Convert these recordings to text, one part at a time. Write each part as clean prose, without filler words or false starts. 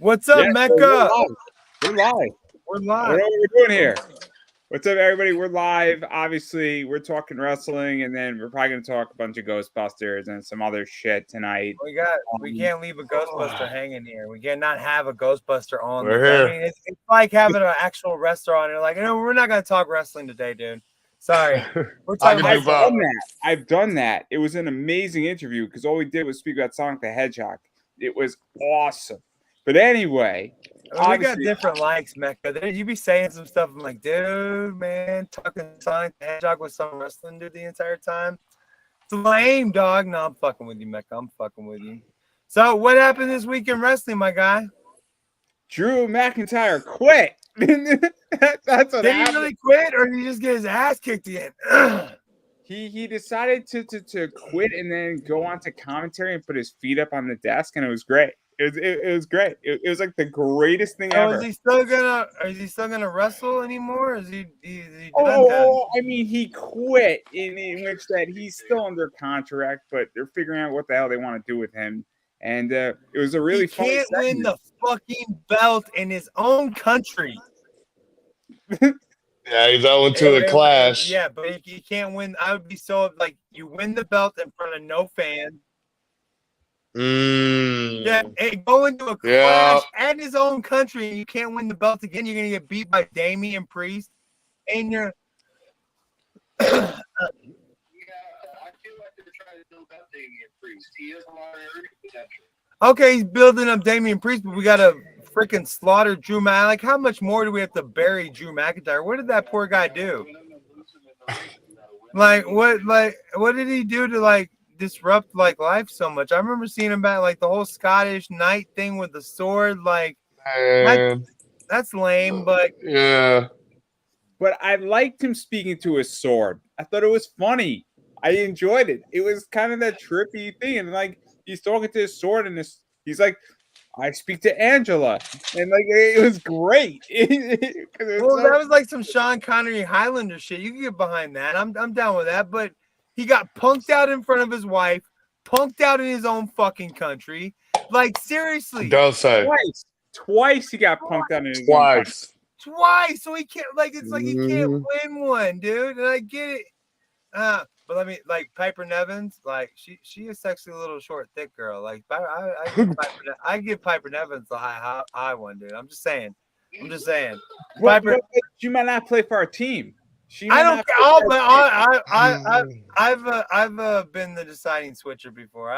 What's up, Yeah, Mecca? We're live. We're I don't live. know what we're doing here. What's up, everybody? We're live. Obviously, we're talking wrestling, and then we're probably going to talk a bunch of Ghostbusters and some other shit tonight. We can't leave a Ghostbuster hanging here. We cannot have a Ghostbuster on. We're I here. mean, it's like having an actual restaurant. You're like, we're not going to talk wrestling today, dude. Sorry. We're talking I can about do both. I've done that. It was an amazing interview because all we did was speak about Sonic the Hedgehog. It was awesome. But anyway, we got different likes, Mecca. You be saying some stuff. I'm like, dude, man, talking Sonic the Hedgehog with some wrestling dude the entire time. It's lame, dog. No, I'm fucking with you, Mecca. I'm fucking with you. So, what happened this week in wrestling, my guy? Drew McIntyre quit. That's what Did happened. he really quit, or did he just get his ass kicked again? He decided to quit and then go on to commentary and put his feet up on the desk, and it was great. It was great. It was like the greatest thing ever. Is he still gonna wrestle anymore? Is he done? I mean, he quit in which that he's still under contract, but they're figuring out what the hell they want to do with him. And it was a really fun. He can't win the fucking belt in his own country. Yeah, he's going to a clash. Yeah, but he can't win. I would be so like you win the belt in front of no fans. Yeah, and go into a clash at his own country, and you can't win the belt again. You're gonna get beat by Damian Priest, and you're. I feel like they're trying to build up Damian Priest. He has a lot of earning potential. Okay, he's building up Damian Priest, but we gotta freaking slaughter Drew McIntyre. Like, how much more do we have to bury Drew McIntyre? What did that poor guy do? What did he do to like disrupt like life so much? I remember seeing him back like the whole Scottish knight thing with the sword. Like, that's lame, but yeah. But I liked him speaking to his sword. I thought it was funny. I enjoyed it. It was kind of that trippy thing, and like he's talking to his sword, and he's like, "I speak to Angela," and like it was great. That was like some Sean Connery Highlander shit. You can get behind that. I'm down with that. But he got punked out in front of his wife, punked out in his own fucking country. Like, seriously. Don't say. Twice he got punked out in his own country. Twice. So he can't, like, it's like he can't win one, dude. And I get it. But let me, like, Piper Nevins, like, she is sexy little short thick girl. Like, I give Piper Nevins the high one, dude. I'm just saying. Piper, she might not play for our team. I don't care. I've been the deciding switcher before.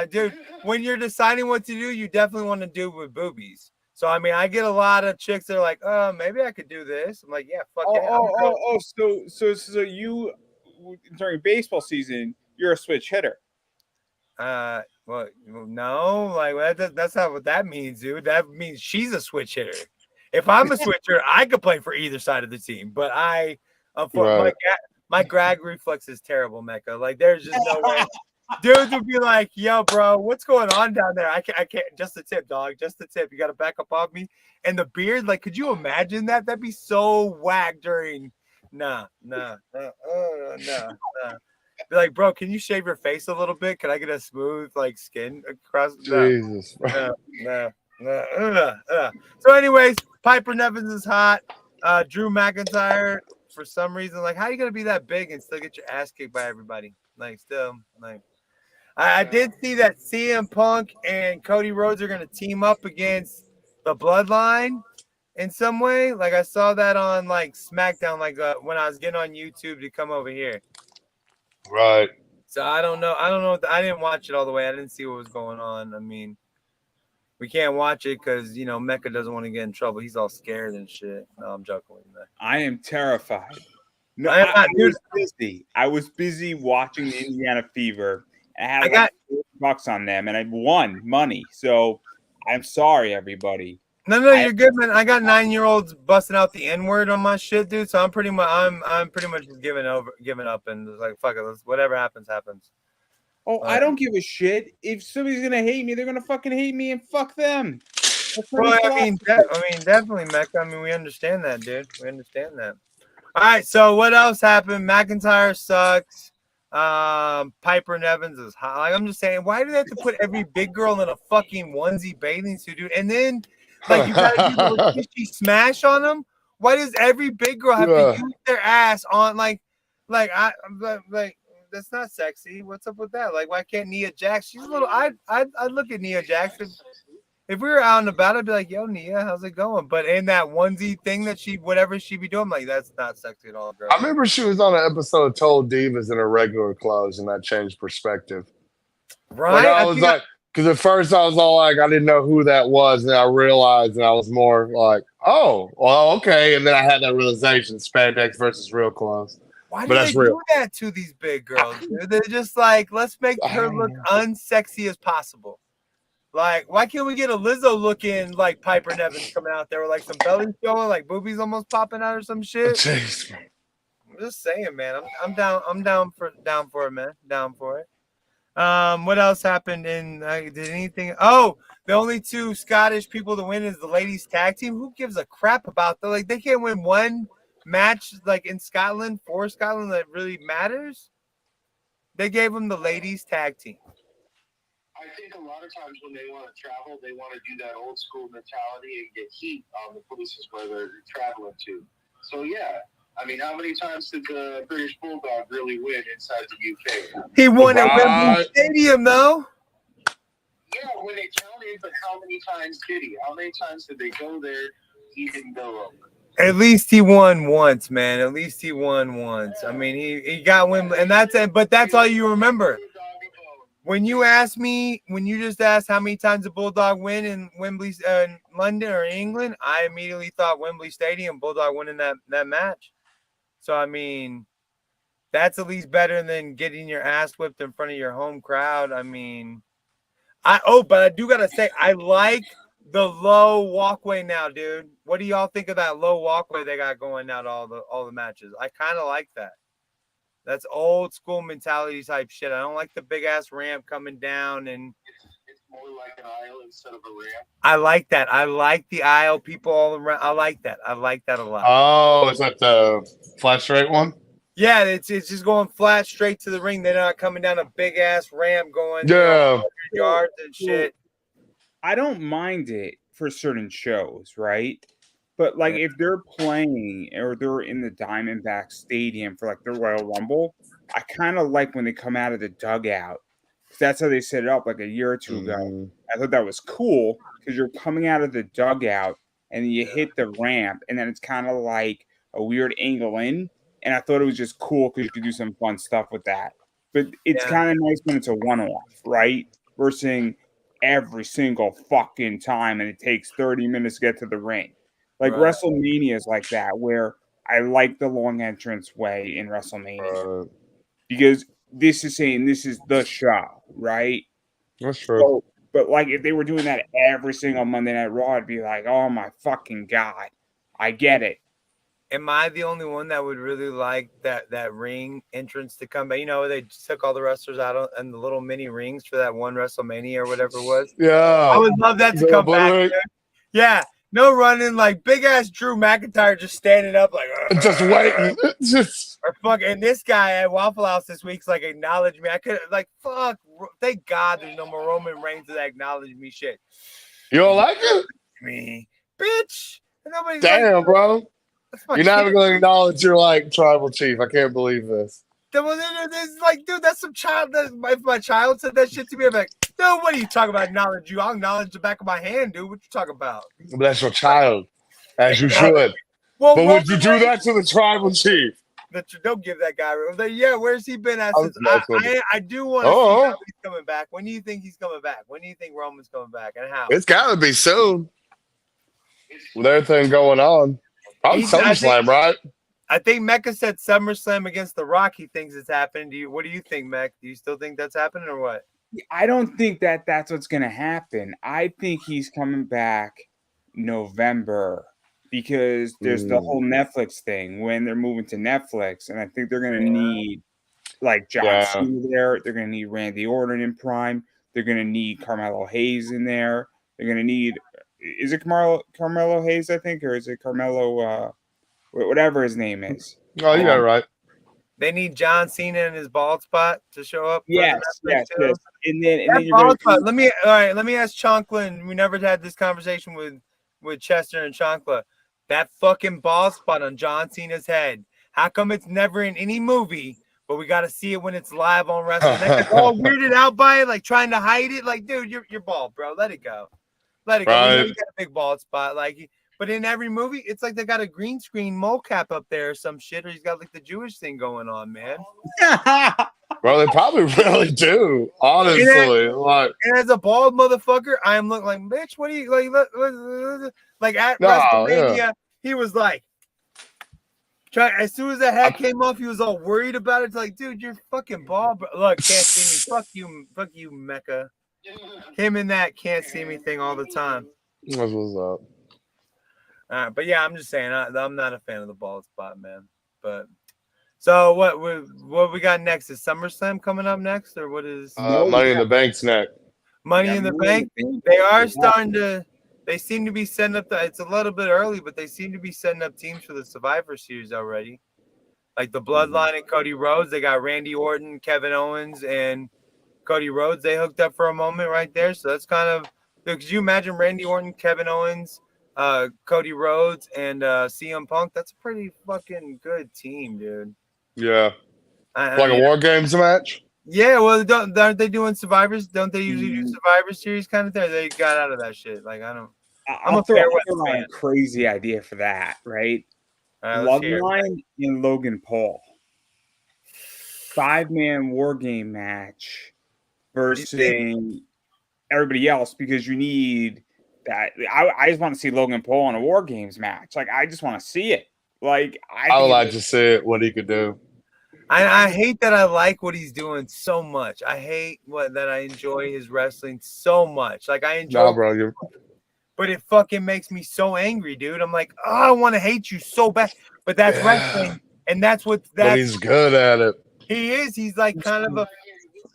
Dude, when you're deciding what to do, you definitely want to do it with boobies. So I mean, I get a lot of chicks that are like, "Oh, maybe I could do this." I'm like, "Yeah, fuck it." So you during baseball season, you're a switch hitter. Well, no, like that's not what that means, dude. That means she's a switch hitter. If I'm a switcher, I could play for either side of the team. But my grag reflex is terrible, Mecca. Like, there's just no way. Dudes would be like, "Yo, bro, what's going on down there? I can't. Just the tip, dog. Just the tip. You got to back up on me." And the beard, like, could you imagine that? That'd be so whack during. Nah. Be like, bro, can you shave your face a little bit? Can I get a smooth like skin across? Jesus. So, anyways, Piper Nevins is hot. Drew McIntyre, for some reason, like, how are you gonna be that big and still get your ass kicked by everybody? Like, still, like, I did see that CM Punk and Cody Rhodes are gonna team up against the Bloodline in some way. Like, I saw that on like SmackDown, like when I was getting on YouTube to come over here. Right. So I don't know. I didn't watch it all the way. I didn't see what was going on. I mean, we can't watch it because, you know, Mecca doesn't want to get in trouble. He's all scared and shit. No, I'm joking with that. I am terrified. No, I was busy watching the Indiana Fever. I got $4 on them, and I won money. So I'm sorry, everybody. No, you're good, man. I got 9-year-olds busting out the N-word on my shit, dude. So I'm pretty much just giving up, and it's like, fuck it, whatever happens. Oh, I don't give a shit. If somebody's gonna hate me, they're gonna fucking hate me, and fuck them. Well, I mean, definitely, Mecca. I mean, we understand that, dude. We understand that. All right. So what else happened? McIntyre sucks. Piper Nevins is hot. Like, I'm just saying, why do they have to put every big girl in a fucking onesie bathing suit, dude? And then, like, you gotta do the fishy smash on them. Why does every big girl have to Yeah. use their ass on like that's not sexy? What's up with that? Like, why can't Nia Jax? She's a little. I'd look at Nia Jax. If we were out and about, I'd be like, "Yo, Nia, how's it going?" But in that onesie thing that whatever she be doing, I'm like, that's not sexy at all, girl. I remember she was on an episode of Total Divas in her regular clothes, and that changed perspective. Right? But I was like, because at first I was all like, I didn't know who that was, and I realized, and I was more like, oh, well, okay. And then I had that realization: spandex versus real clothes. Why do But they that's real. do that to these big girls, dude? They're just like, let's make her look unsexy as possible. Like, why can't we get a Lizzo looking like Piper Nevins coming out there with like some belly showing, like boobies almost popping out or some shit? Jeez. I'm just saying, man. I'm down for it, man. Down for it. What else happened in? Did anything? Oh, the only two Scottish people to win is the ladies tag team. Who gives a crap about that? Like, they can't win one match like in Scotland for Scotland that really matters. They gave them the ladies tag team. I think a lot of times when they want to travel, they want to do that old school mentality and get heat on the places where they're traveling to. So, yeah. I mean, how many times did the British Bulldog really win inside the UK? He won at Wembley Stadium, though. Yeah, when it counted, but how many times did he? How many times did they go there? He didn't go over. At least he won once, man. At least he won once. I mean, he got Wembley, and that's it. But that's all you remember. When you asked me, when you just asked how many times the Bulldog win in Wembley, London or England, I immediately thought Wembley Stadium, Bulldog winning that match. So, I mean, that's at least better than getting your ass whipped in front of your home crowd. I mean, but I do got to say, I like the low walkway now, dude. What do y'all think of that low walkway they got going now to all the matches? I kind of like that. That's old school mentality type shit. I don't like the big ass ramp coming down, and it's more like an aisle instead of a ramp. I like that. I like the aisle, people all around. I like that. I like that a lot. Oh, is that the flat straight one? Yeah, it's just going flat straight to the ring. They're not coming down a big ass ramp going yards and shit. I don't mind it for certain shows, right? But like if they're playing or they're in the Diamondback Stadium for like the Royal Rumble, I kind of like when they come out of the dugout. That's how they set it up like a year or two ago. I thought that was cool because you're coming out of the dugout and you hit the ramp, and then it's kind of like a weird angle in. And I thought it was just cool because you could do some fun stuff with that. But it's kind of nice when it's a one-off, right? Versus every single fucking time, and it takes 30 minutes to get to the ring. Like WrestleMania is like that, where I like the long entrance way in WrestleMania because this is saying this is the show, right? That's true. So, but like if they were doing that every single Monday Night Raw, I'd be like, oh my fucking God, I get it. Am I the only one that would really like that ring entrance to come back? You know, they took all the wrestlers out and the little mini rings for that one WrestleMania or whatever it was. Yeah. I would love that to come back. Yeah. No running, like big ass Drew McIntyre just standing up like just waiting. Or fuck, and this guy at Waffle House this week's like acknowledge me. I could like fuck. Thank God there's no more Roman Reigns that acknowledge me shit. You don't like it? Me, bitch. Nobody's damn, like, bro. You're not even going to acknowledge you're like tribal chief. I can't believe this. It's like, dude, that's some child. If my child said that shit to me, I'm like, no, what are you talking about? Acknowledge you? I'll acknowledge the back of my hand, dude. What you talking about? But that's your child, as you should. Well, but would you do that to the tribal chief? Don't give that guy. Yeah, where's he been at since? I do want to see how he's coming back. When do you think he's coming back? When do you think Roman's coming back, and how? It's got to be soon. With everything going on. Probably SummerSlam, right? I think Mecca said SummerSlam against The Rock. He thinks it's happened. What do you think, Mecca? Do you still think that's happening or what? I don't think that's what's going to happen. I think he's coming back November because there's the whole Netflix thing when they're moving to Netflix, and I think they're going to need like John Cena there. They're going to need Randy Orton in Prime. They're going to need Carmelo Hayes in there. They're going to need is it Carmelo Hayes, I think, or is it Carmelo whatever his name is? Oh, you got it right. They need John Cena in his bald spot to show up. Yes, for the Netflix yes, show. yes. And then That you're gonna bald spot. Let me ask Chonklin. We never had this conversation with Chester and Chonkla. That fucking bald spot on John Cena's head. How come it's never in any movie, but we got to see it when it's live on wrestling? They're all weirded out by it, like trying to hide it. Like, dude, you're bald, bro. Let it go. Let it go. We know Right. you got a big bald spot, like. But in every movie, it's like they got a green screen mocap up there or some shit, or he's got like the Jewish thing going on, man. Bro, they probably really do. Honestly, like, And as a bald motherfucker, I am looking like, bitch, what do you like at No, WrestleMania? yeah. He was like, as soon as that hat came off, he was all worried about it. It's like, dude, you're fucking bald. But look, can't see me. Fuck you, Mecca. Him and that can't see me thing all the time. that's what's up. But yeah, I'm just saying, I'm not a fan of the bald spot, man. But so what we got next? Is SummerSlam coming up next, or what is Money in the Bank's neck. Money in the Bank? They are starting to. They seem to be setting up. It's a little bit early, but they seem to be setting up teams for the Survivor Series already. Like the Bloodline and Cody Rhodes. They got Randy Orton, Kevin Owens, and Cody Rhodes. They hooked up for a moment right there. So that's kind of. Could you imagine Randy Orton, Kevin Owens, Cody Rhodes, and CM Punk? That's a pretty fucking good team, dude. Yeah. I Like mean, a War Games match? yeah, well, aren't they doing Survivors? Don't they usually do Survivor Series kind of thing? They got out of that shit. Like, I don't. I'll throw a crazy idea for that, right? Bloodline and Logan Paul. 5-man War Game match versus everybody else because you need that. I just want to see Logan Paul in a War Games match. Like, I just want to see it. Like, I would like to see what he could do. I hate that I like what he's doing so much. I hate that I enjoy his wrestling so much. Like, I enjoy but it fucking makes me so angry, dude. I'm like, oh, I want to hate you so bad. But that's wrestling. And that's what But he's good at it. He is. He's like kind of a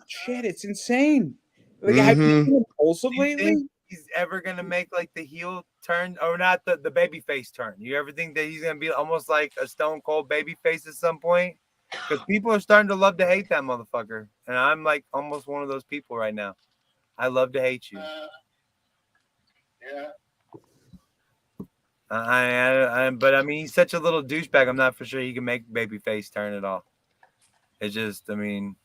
shit. It's insane. Like, have you seen him also lately? He's ever gonna make like the heel turn or not the baby face turn? You ever think that he's gonna be almost like a Stone Cold baby face at some point? Because people are starting to love to hate that motherfucker, and I'm like almost one of those people right now. I love to hate you. Yeah. But I mean, he's such a little douchebag. I'm not for sure he can make babyface turn at all. It's just, I mean,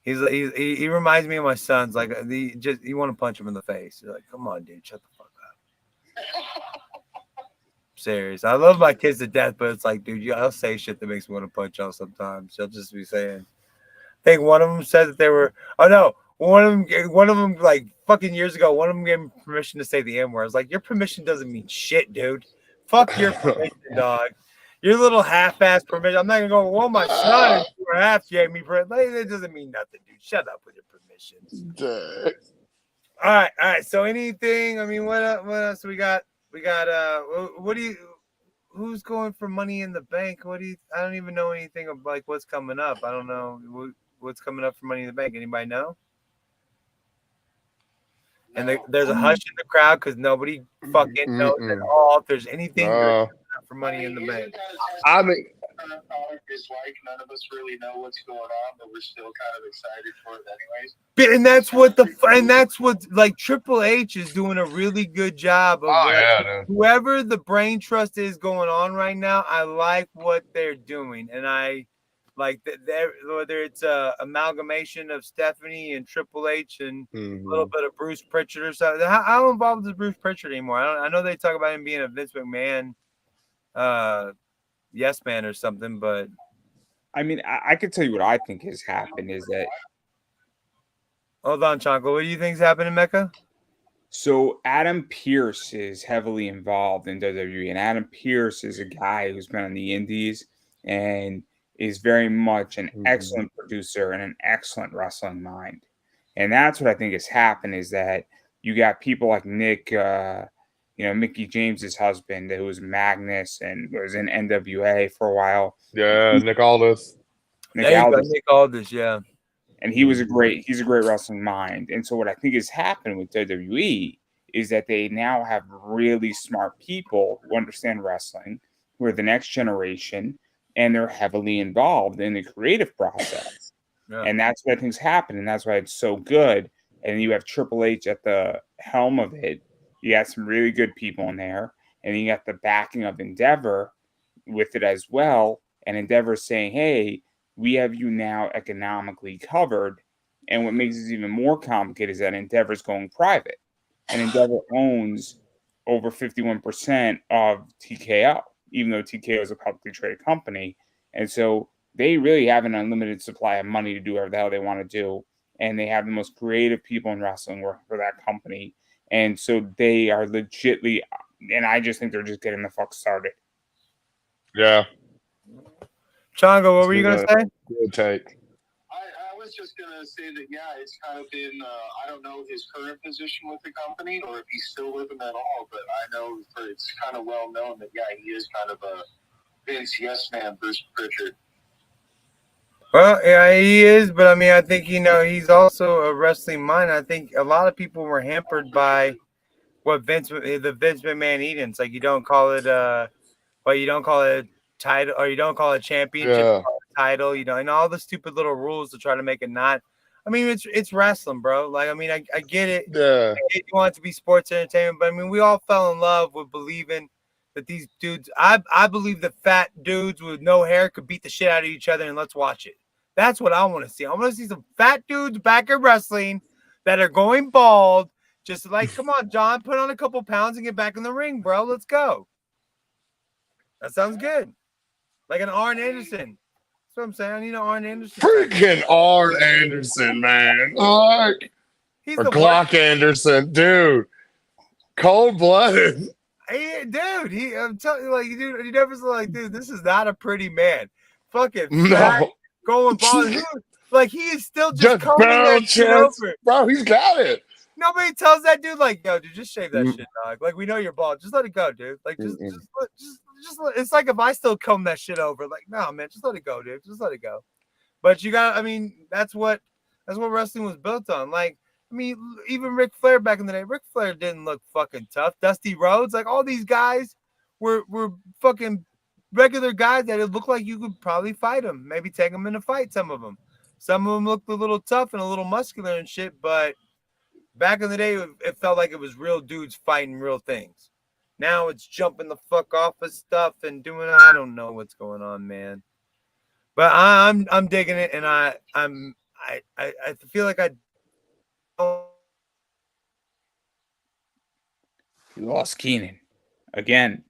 he reminds me of my sons. Like you want to punch him in the face. You're like, come on, dude, shut the fuck up. Serious. I love my kids to death, but it's like, dude, I'll say shit that makes me want to punch y'all sometimes. She'll just be saying. I think one of them said that they were. Oh no. One of them, like fucking years ago, one of them gave me permission to say the N word. I was like, your permission doesn't mean shit, dude. Fuck your permission, dog. Your little half-ass permission. I'm not gonna go. Well, my son half gave me permission. It doesn't mean nothing, dude. Shut up with your permissions. All right. So anything? I mean, what else we got? We got. What do you? Who's going for Money in the Bank? I don't even know anything of like what's coming up. I don't know what's coming up for Money in the Bank. Anybody know? And there's a hush in the crowd because nobody fucking knows at all if there's anything good for Money in the Bank. I mean, none of us really know what's going on, but we're still kind of excited for it anyways. And that's what like Triple H is doing a really good job of whoever the brain trust is going on right now. I like what they're doing, and I like that whether it's a amalgamation of Stephanie and Triple H and a little bit of Bruce Pritchard or something. How involved is Bruce Pritchard anymore? I know they talk about him being a Vince McMahon yes man or something, but I mean, I could tell you what I think has happened is that. Hold on, Chanko. What do you think's happening, Mecca? So Adam Pearce is heavily involved in WWE, and Adam Pearce is a guy who's been on the Indies and is very much an excellent producer and an excellent wrestling mind. And that's what I think has happened is that you got people like Nick, Mickey James's husband, who was Magnus and was in NWA for a while. Yeah, Nick Aldis. Nick Aldis, yeah. And he's a great wrestling mind. And so what I think has happened with WWE is that they now have really smart people who understand wrestling, who are the next generation, and they're heavily involved in the creative process. Yeah. And that's why things happen, and that's why it's so good. And you have Triple H at the helm of it. You got some really good people in there, and you got the backing of Endeavor with it as well. And Endeavor saying, hey, we have you now economically covered. And what makes it even more complicated is that Endeavor's going private. And Endeavor owns over 51% of TKO, even though TKO is a publicly traded company. And so they really have an unlimited supply of money to do whatever the hell they want to do. And they have the most creative people in wrestling working for that company. And so they are legitly, and I just think they're just getting the fuck started. Yeah. Chongo, what were you going to say? Good take. I was just going to say that, yeah, it's kind of been, I don't know his current position with the company or if he's still with them at all, but I know it's kind of well known that, yeah, he is kind of a Vince yes man, Bruce Pritchard. Well, yeah, he is, but I mean, I think, he's also a wrestling mind. I think a lot of people were hampered by what the Vince McMahon Edens. Like, you don't call it a title, or you don't call it championship, Yeah. you call it title, and all the stupid little rules to try to make it not. I mean, it's wrestling, bro. Like, I mean, I get it. Yeah. You want it to be sports entertainment, but I mean, we all fell in love with believing that these dudes, I believe the fat dudes with no hair could beat the shit out of each other, and let's watch it. That's what I want to see. I want to see some fat dudes back in wrestling that are going bald. Just like, come on, John, put on a couple pounds and get back in the ring, bro. Let's go. That sounds good. Like an Arn Anderson. That's what I'm saying. I need an Arn Anderson. Freaking Arn Anderson, man. Like, He's or the Glock Anderson, dude. Cold-blooded. Hey, dude, I'm telling you, like, dude, he never like, dude, this is not a pretty man. Fucking fat, No. going bald. Like, he is still just combing that shit over. Bro, he's got it. Nobody tells that dude, like, yo, dude, just shave that shit, dog. Like, we know you're bald. Just let it go, dude. Like, just it's like if I still comb that shit over. Like, no, man, just let it go, dude. Just let it go. But you got, I mean, that's what wrestling was built on. Like, I mean, even Ric Flair back in the day, Ric Flair didn't look fucking tough. Dusty Rhodes, like, all these guys were fucking regular guys that it looked like you could probably fight them. Maybe take them in a fight, some of them. Some of them looked a little tough and a little muscular and shit, but back in the day, it felt like it was real dudes fighting real things. Now it's jumping the fuck off of stuff and doing, I don't know what's going on, man. But I'm digging it, and I feel like We lost Keenan again.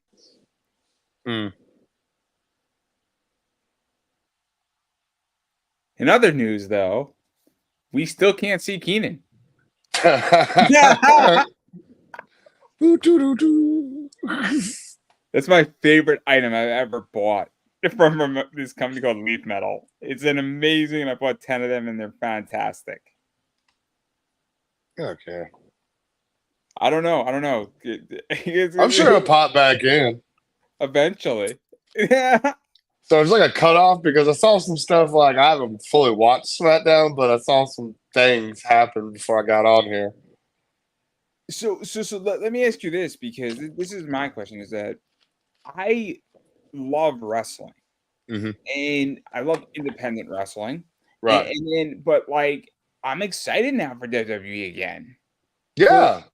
Mm. In other news, though, we still can't see Keenan. That's my favorite item I've ever bought from this company called Leaf Metal. It's an amazing, and I bought 10 of them, and they're fantastic. Okay. I don't know. I'm sure it'll pop back in eventually. Yeah. So there's like a cutoff because I saw some stuff, like, I haven't fully watched SmackDown, but I saw some things happen before I got on here. So let me ask you this, because this is my question, is that I love wrestling. Mm-hmm. And I love independent wrestling. Right. But like, I'm excited now for WWE again. Yeah.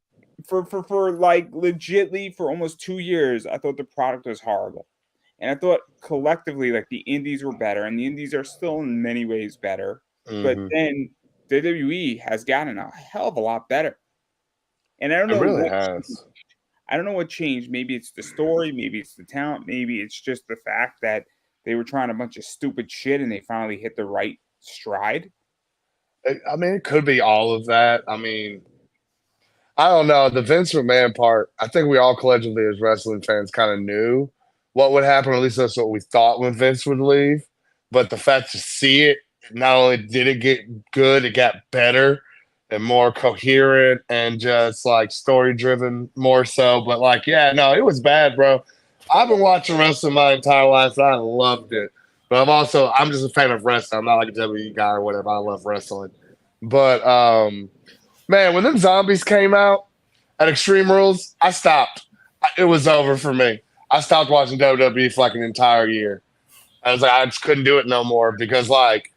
For like legitly for almost 2 years, I thought the product was horrible. And I thought collectively, like, the indies were better, and the indies are still in many ways better. Mm-hmm. But then WWE has gotten a hell of a lot better. And I don't know. It really has. I don't know what changed. Maybe it's the story. Maybe it's the talent. Maybe it's just the fact that they were trying a bunch of stupid shit and they finally hit the right stride. I mean, it could be all of that. I mean, I don't know. The Vince McMahon part, I think we all collectively as wrestling fans kind of knew what would happen. Or at least that's what we thought when Vince would leave. But the fact to see it, not only did it get good, it got better and more coherent and just like story driven more so. But like, yeah, no, it was bad, bro. I've been watching wrestling my entire life, and I loved it. But I'm just a fan of wrestling. I'm not like a WWE guy or whatever. I love wrestling. But man, when them zombies came out at Extreme Rules, I stopped. It was over for me. I stopped watching WWE for like an entire year. I was like, I just couldn't do it no more because, like,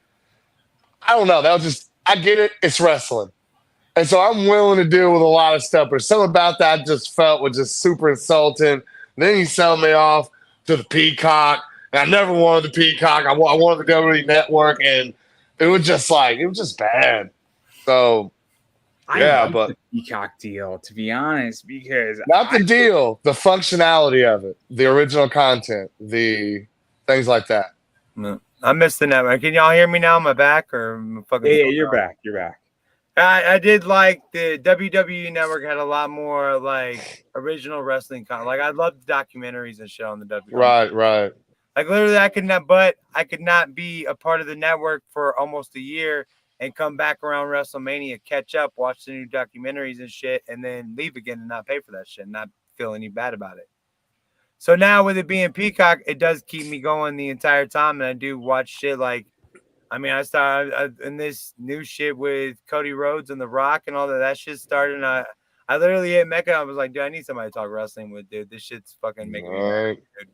I don't know. That was just, I get it. It's wrestling. And so I'm willing to deal with a lot of stuff, but something about that I just felt was just super insulting. Then he sell me off to the Peacock, and I never wanted the Peacock. I wanted the WWE Network, and it was just bad. So, yeah, like but the Peacock deal, to be honest, because not the deal, the functionality of it, the original content, the things like that. No, I missed the network. Can y'all hear me now? Am I back or am I fucking? Yeah, you're back. You're back. I did like the WWE network had a lot more like original wrestling content. Like I love the documentaries and shit on the WWE. Right. Like literally, I could not be a part of the network for almost a year and come back around WrestleMania, catch up, watch the new documentaries and shit, and then leave again and not pay for that shit and not feel any bad about it. So now with it being Peacock, it does keep me going the entire time, and I do watch shit like. I mean, I started in this new shit with Cody Rhodes and The Rock and all that. That shit started, and I literally hit Mecca. I was like, dude, I need somebody to talk wrestling with, dude. This shit's fucking making me mad, dude.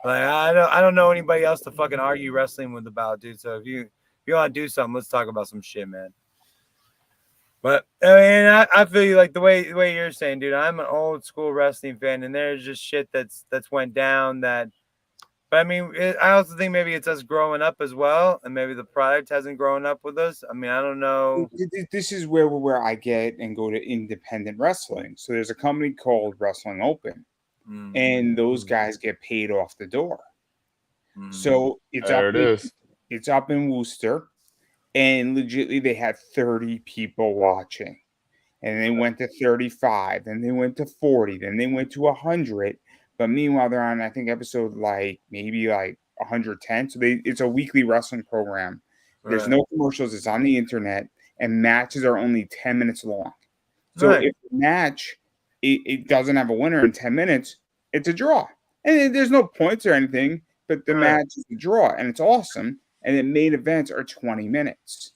Like, I don't know anybody else to fucking argue wrestling with about, dude. So if you want to do something, let's talk about some shit, man. But I mean, I feel you like the way you're saying, dude. I'm an old school wrestling fan, and there's just shit that's went down that. But I mean, I also think maybe it's us growing up as well, and maybe the product hasn't grown up with us. I mean, I don't know. This is where I get and go to independent wrestling. So there's a company called Wrestling Open, and those guys get paid off the door. So it's it's up in Worcester, and legitimately they had 30 people watching, and they went to 35, then they went to 40, then they went to 100. But meanwhile, they're on, I think, episode maybe 110. So it's a weekly wrestling program. There's no commercials. It's on the internet, and matches are only 10 minutes long. So if the match it doesn't have a winner in 10 minutes, it's a draw. And there's no points or anything, but the match is a draw, and it's awesome. And the main events are 20 minutes.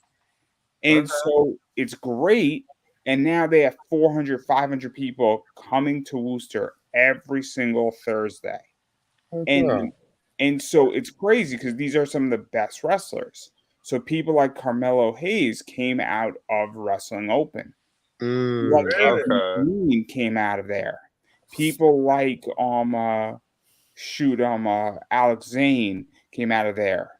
And so it's great. And now they have 400, 500 people coming to Worcester every single Thursday. And so it's crazy because these are some of the best wrestlers. So people like Carmelo Hayes came out of Wrestling Open. Like came out of there. People like Alex Zane came out of there.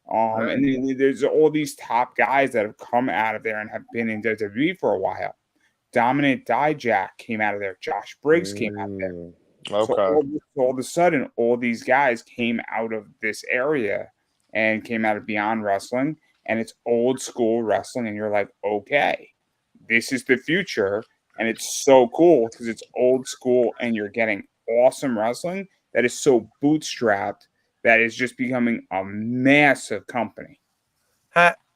And then there's all these top guys that have come out of there and have been in WWE for a while. Dominant Dijak came out of there. Josh Briggs came out of there. Okay. So all of a sudden, all these guys came out of this area and came out of Beyond Wrestling, and it's old school wrestling. And you're like, okay, this is the future. And it's so cool because it's old school and you're getting awesome wrestling that is so bootstrapped that is just becoming a massive company.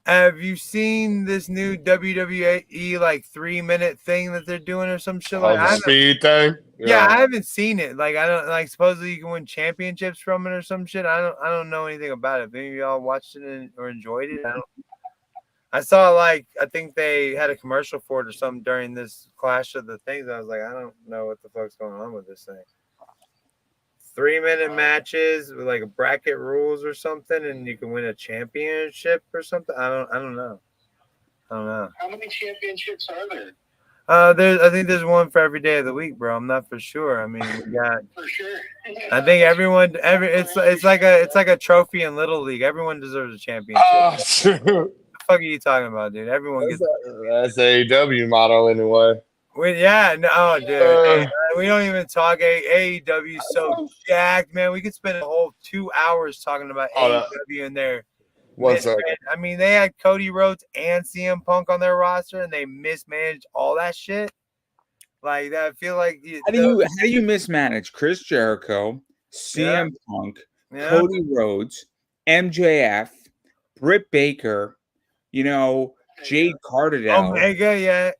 Have you seen this new WWE 3-minute thing that they're doing or some shit like the speed thing? Yeah, I haven't seen it. Like I don't supposedly you can win championships from it or some shit. I don't know anything about it. Maybe y'all watched it or enjoyed it. I saw I think they had a commercial for it or something during this clash of the things. I was like, I don't know what the fuck's going on with this thing. 3-minute matches with a bracket rules or something, and you can win a championship or something. I don't know. How many championships are there? I think there's one for every day of the week, bro. I'm not for sure. I mean, we got for sure. I think it's like a trophy in Little League. Everyone deserves a championship. Oh, shoot. What the fuck are you talking about, dude? Everyone gets that's AEW model anyway. Dude. We don't even talk AEW so jacked, man. We could spend a whole 2 hours talking about AEW in there. I mean, they had Cody Rhodes and CM Punk on their roster, and they mismanaged all that shit. Like that, I feel like how do you mismanage Chris Jericho, CM Punk, Cody Rhodes, MJF, Britt Baker, Jade Carterdale? Omega,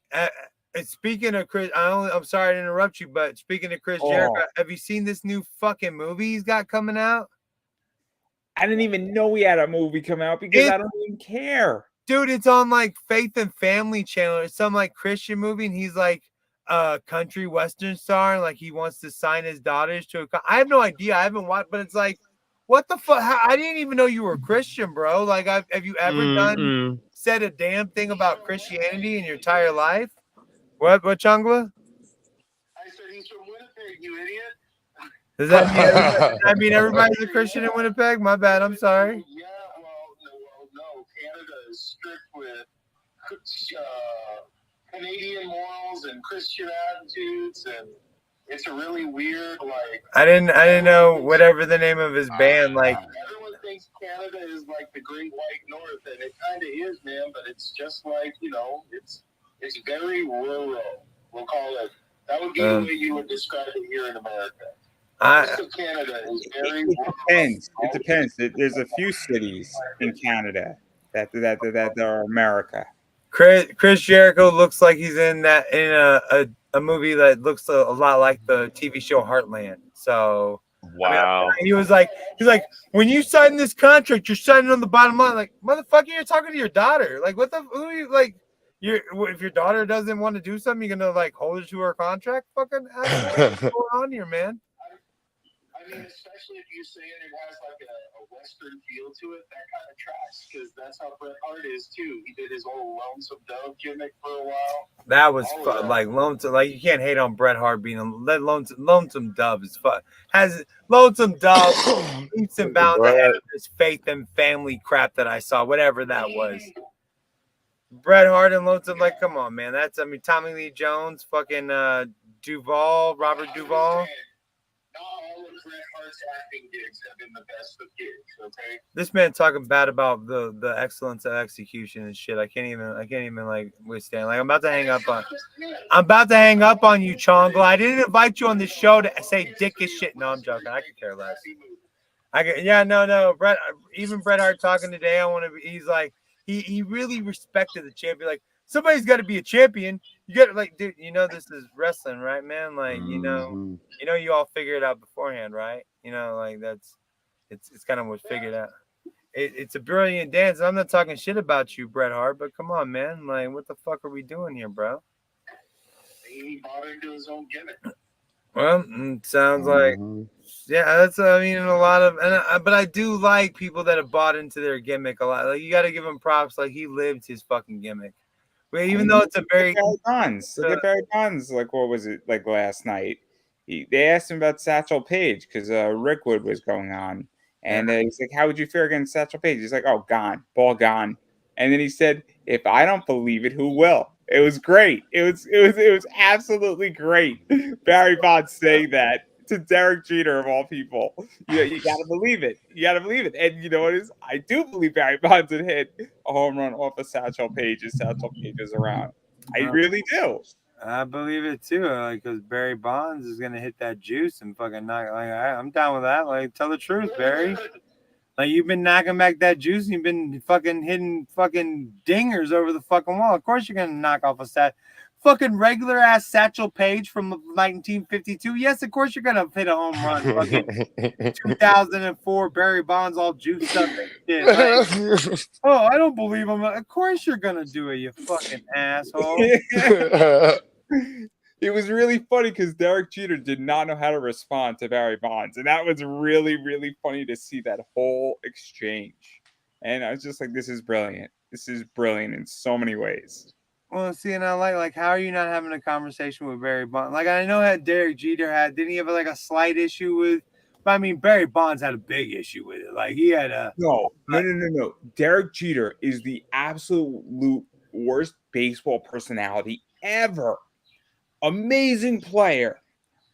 And speaking of Chris, I'm sorry to interrupt you, but speaking of Chris Jericho, have you seen this new fucking movie he's got coming out? I didn't even know he had a movie come out because I don't even care. Dude, it's on Faith and Family Channel. It's some Christian movie, and he's a country western star, and he wants to sign his daughters to I have no idea. I haven't watched, but it's What the fuck? I didn't even know you were a Christian, bro. Like, have you ever said a damn thing about Christianity in your entire life? What, Chungla? I said he's from Winnipeg, you idiot. Does that mean everybody's a Christian in Winnipeg? My bad. I'm sorry. Yeah, well, no. Canada is strict with Canadian morals and Christian attitudes, and it's a really weird, like. I didn't know whatever the name of his band. Like, everyone thinks Canada is like the Great White North, and it kind of is, man. But it's just like, you know, it's very rural. We'll call it. That would be the way you would describe it here in America. Most of Canada is very rural. It depends. There's a few cities in Canada that are America. Chris Jericho looks like he's in a movie that looks a lot like the TV show Heartland. So wow. I mean, he's like, when you sign this contract, you're signing on the bottom line. Like, motherfucker, you're talking to your daughter. Like, who are you like? If your daughter doesn't want to do something, you're gonna like hold her to her contract. Fucking what's going on here, man? I mean, especially if you say it has like a Western feel to it, that kind of tracks, because that's how Bret Hart is too. He did his old Lonesome Dove gimmick for a while. That was fun. Like Lonesome, like you can't hate on Bret Hart being Lonesome Dove is fun. Lonesome Dove leaps and bounds ahead of this faith and family crap that I saw, whatever that was. Bret Hart and Lonesome, like, come on, man. Tommy Lee Jones, fucking Robert Duvall. Not all of Bret Hart's acting gigs have been the best of gigs, okay? This man talking bad about the excellence of execution and shit. I can't even like withstand. Like, I'm about to hang up on you, Chongla. I didn't invite you on this show to say dickish shit. No, I'm joking. I could care less. No. Bret Hart talking today. He's like, he really respected the champion. Like, somebody's got to be a champion. You got to, like, dude, you know this is wrestling, right, man? Like, you know you all figure it out beforehand, right? You know, like it's kind of what's figured out. It's a brilliant dance. I'm not talking shit about you, Bret Hart, but come on, man. Like, what the fuck are we doing here, bro? He bought into his own gimmick. Well, it sounds like, yeah, that's, I mean, a lot of, but I do like people that have bought into their gimmick a lot. Like, you got to give him props. Like, he lived his fucking gimmick. Even though it's a very Look at Barry Bonds. Like, what was it like last night? They asked him about Satchel Paige because Rickwood was going on, and he's like, "How would you fare against Satchel Paige?" He's like, "Oh, gone, ball gone." And then he said, "If I don't believe it, who will?" It was great. It was absolutely great. Barry Bonds saying that to Derek Jeter of all people. You got to believe it. You got to believe it. And you know what is? I do believe Barry Bonds would hit a home run off of Satchel Paige if Satchel Paige is around. I really do. I believe it too. Like, because Barry Bonds is gonna hit that juice and fucking knock. Like, I'm down with that. Like, tell the truth, Barry. Like, you've been knocking back that juice and you've been fucking hitting fucking dingers over the fucking wall. Of course you're gonna knock off a fucking regular ass Satchel Paige from 1952. Yes, of course you're gonna hit a home run. Fucking 2004 Barry Bonds all juiced up and shit. Like, oh, I don't believe him. Of course you're gonna do it, you fucking asshole. It was really funny because Derek Jeter did not know how to respond to Barry Bonds. And that was really, really funny to see that whole exchange. And I was just like, this is brilliant. This is brilliant in so many ways. Well, see, and I like, how are you not having a conversation with Barry Bonds? Like, I know that Derek Jeter didn't he have like a slight issue with, but I mean, Barry Bonds had a big issue with it. Like, he had a. No. Derek Jeter is the absolute worst baseball personality ever. Amazing player,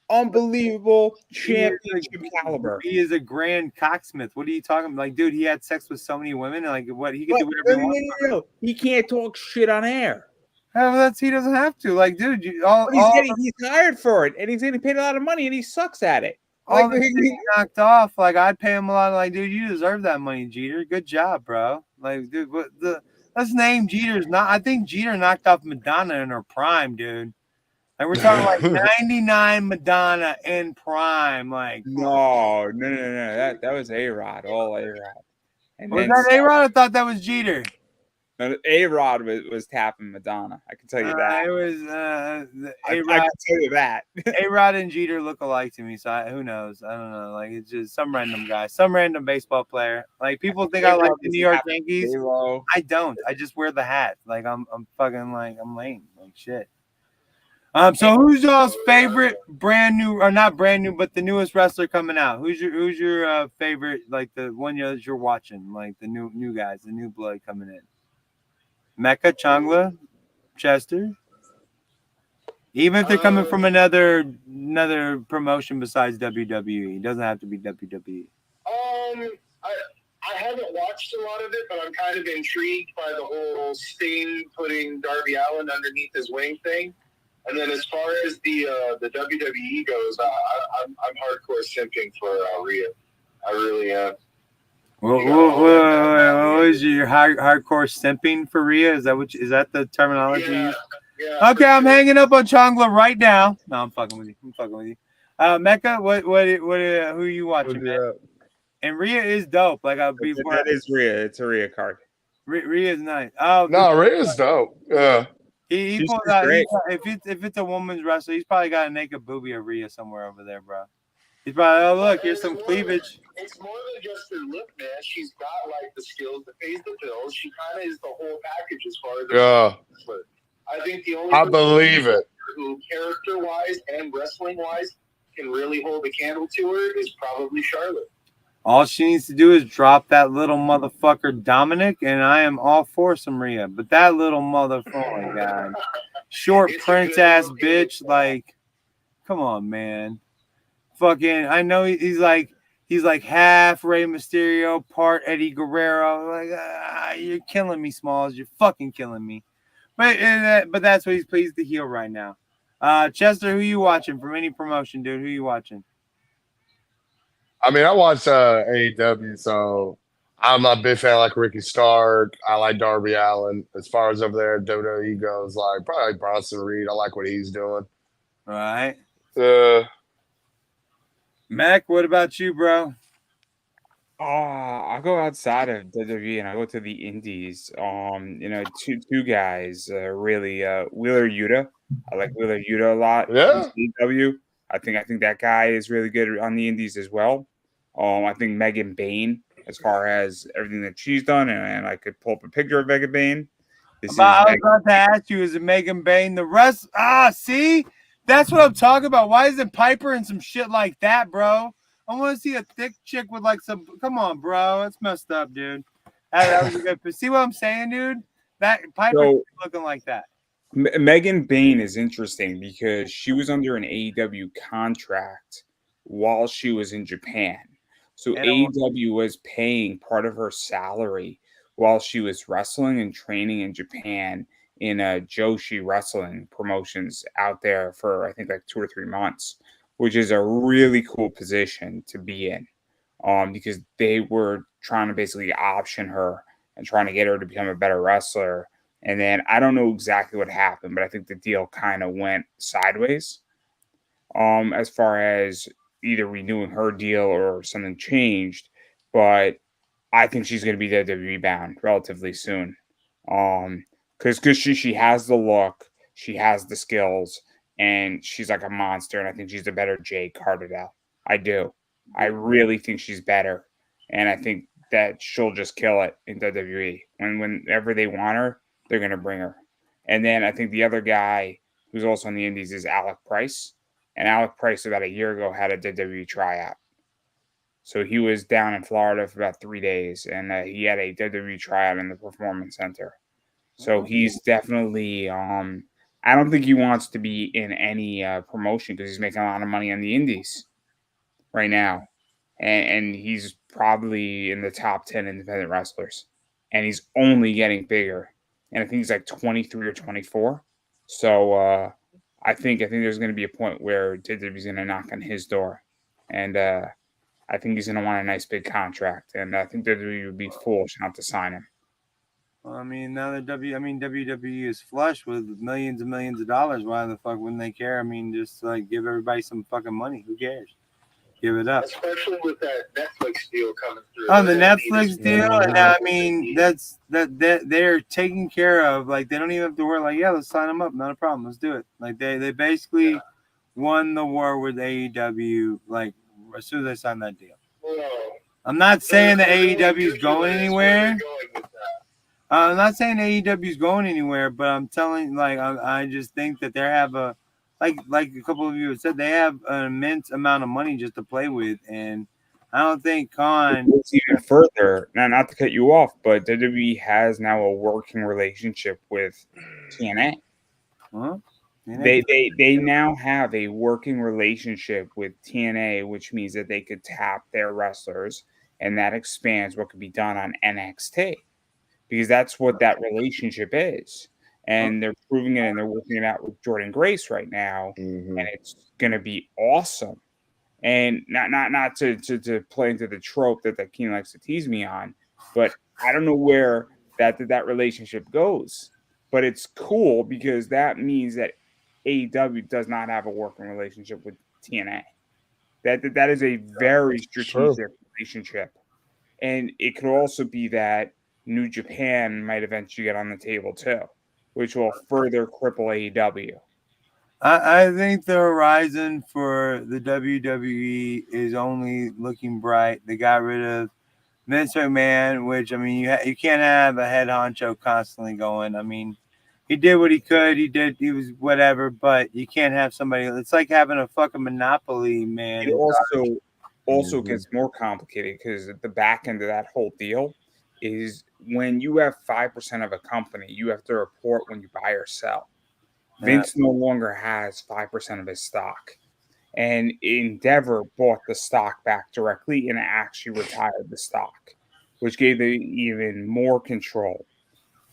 unbelievable championship caliber. He is a grand cocksmith. What are you talking about? Like, dude, he had sex with so many women. And like, what he can do whatever he wants. No. He can't talk shit on air. Well, he doesn't have to. Like, dude, he's hired for it, and he's getting paid a lot of money, and he sucks at it. All like, he knocked off. Like, I'd pay him a lot. Like, dude, you deserve that money, Jeter. Good job, bro. Like, dude, let's name Jeter's not. I think Jeter knocked off Madonna in her prime, dude. Like, we're talking like 99 Madonna in prime. Like, no. That was A-Rod, all A-Rod. Was that A-Rod? I thought that was Jeter. A-Rod was tapping Madonna. I can tell you that. It was I A-Rod. can tell you that. A-Rod and Jeter look alike to me, so who knows? I don't know. Like, it's just some random guy, some random baseball player. Like, people think I like the New York Yankees. J-Lo. I don't. I just wear the hat. Like, I'm fucking like I'm lame. Like shit. So who's y'all's favorite brand new, or not brand new, but the newest wrestler coming out? Who's your favorite? Like the one you're watching, like the new guys, the new blood coming in. Mecca, Changla, Chester. Even if they're coming from another promotion besides WWE, it doesn't have to be WWE. I haven't watched a lot of it, but I'm kind of intrigued by the whole Sting putting Darby Allin underneath his wing thing. And then as far as the WWE goes, I'm hardcore simping for Rhea. I really am. What is your hardcore simping for Rhea? Is that the terminology? Yeah. Okay, I'm hanging up on Changla right now. No, I'm fucking with you. Mecca, what who are you watching, man? And Rhea is dope. Like That is Rhea. It's a Rhea card. Rhea is nice. Oh no, Rhea's dope. Yeah. He pulls out. If it's a woman's wrestler, he's probably got a naked boobie of Rhea somewhere over there, bro. He's probably, look, here's some cleavage. It's more than just her look, man. She's got like the skills to pays the bills. She kind of is the whole package as far as wrestler. I think the only I believe it. Who character-wise and wrestling-wise can really hold a candle to her is probably Charlotte. All she needs to do is drop that little motherfucker Dominic, and I am all for some Rhea. But that little motherfucker, oh my god, short prince ass bitch, like, come on, man. Fucking, I know he's like half Rey Mysterio, part Eddie Guerrero. Like, you're killing me, Smalls. You're fucking killing me. But that's what he's the heel right now. Chester, who you watching from any promotion, dude? Who you watching? I mean, I watch AEW, so I'm a big fan like Ricky Stark. I like Darby Allin. As far as over there, WWE goes, like probably Bronson Reed. I like what he's doing. All right. Mac, what about you, bro? I'll go outside of WWE and I go to the indies. Two guys, really. Wheeler Yuta. I like Wheeler Yuta a lot. Yeah. AEW. I think that guy is really good on the indies as well. I think Megan Bain, as far as everything that she's done, and I could pull up a picture of Megan Bain. I was about to ask you, is it Megan Bain? The rest, see? That's what I'm talking about. Why isn't Piper and some shit like that, bro? I want to see a thick chick with like some. Come on, bro. That's messed up, dude. That was a good. See what I'm saying, dude? That Piper looking like that. Megan Bain is interesting because she was under an AEW contract while she was in Japan. So AEW was paying part of her salary while she was wrestling and training in Japan in Joshi wrestling promotions out there for I think like 2 or 3 months, which is a really cool position to be in, because they were trying to basically option her and trying to get her to become a better wrestler. And then I don't know exactly what happened, but I think the deal kind of went sideways, as far as either renewing her deal or something changed. But I think she's going to be WWE bound relatively soon, because she has the look, she has the skills, and she's like a monster. And I think she's a better Jade Carter. I do. I really think she's better, and I think that she'll just kill it in WWE. Whenever they want her, they're going to bring her. And then I think the other guy who's also on the indies is Alec Price. And Alec Price about a year ago had a WWE tryout. So he was down in Florida for about 3 days, and he had a WWE tryout in the Performance Center. So he's definitely I don't think he wants to be in any promotion because he's making a lot of money on the indies right now. And he's probably in the top 10 independent wrestlers. And he's only getting bigger. And I think he's like 23 or 24. So I think there's going to be a point where WWE's going to knock on his door. And I think he's going to want a nice big contract. And I think WWE would be foolish not to sign him. Well, I mean, now that WWE is flush with millions and millions of dollars. Why the fuck wouldn't they care? I mean, just like give everybody some fucking money. Who cares? give it up. Especially with that Netflix deal coming through. On the They're gonna need Netflix it. deal, and I mean that they're taken care of. Like they don't even have to worry. Like let's sign them up, not a problem. Let's do it. Like they basically won the war with AEW. Like as soon as they signed that deal. Well, I'm not saying that they're AEW is ridiculous going where anywhere. they're going with that. I'm not saying AEW is going anywhere, but I'm telling I just think that they have a like a couple of you have said, they have an immense amount of money just to play with, and I don't think Khan goes even further. Now, not to cut you off, but WWE has now a working relationship with TNA. Huh? They now have a working relationship with TNA, which means that they could tap their wrestlers, and that expands what could be done on NXT. Because that's what that relationship is. And they're proving it, and they're working it out with Jordan Grace right now, and it's going to be awesome. And not to play into the trope that Keenan likes to tease me on, but I don't know where that relationship goes. But it's cool because that means that AEW does not have a working relationship with TNA. That is a very strategic relationship. And it could also be that New Japan might eventually get on the table too, which will further cripple AEW. I think the horizon for the WWE is only looking bright. They got rid of Vince McMahon, which I mean, you can't have a head honcho constantly going. I mean, he did what he could. He was whatever, but you can't have somebody. It's like having a fucking monopoly, man. It also gets more complicated because the back end of that whole deal is when you have 5% of a company, you have to report when you buy or sell. Vince no longer has 5% of his stock. And Endeavor bought the stock back directly and actually retired the stock, which gave them even more control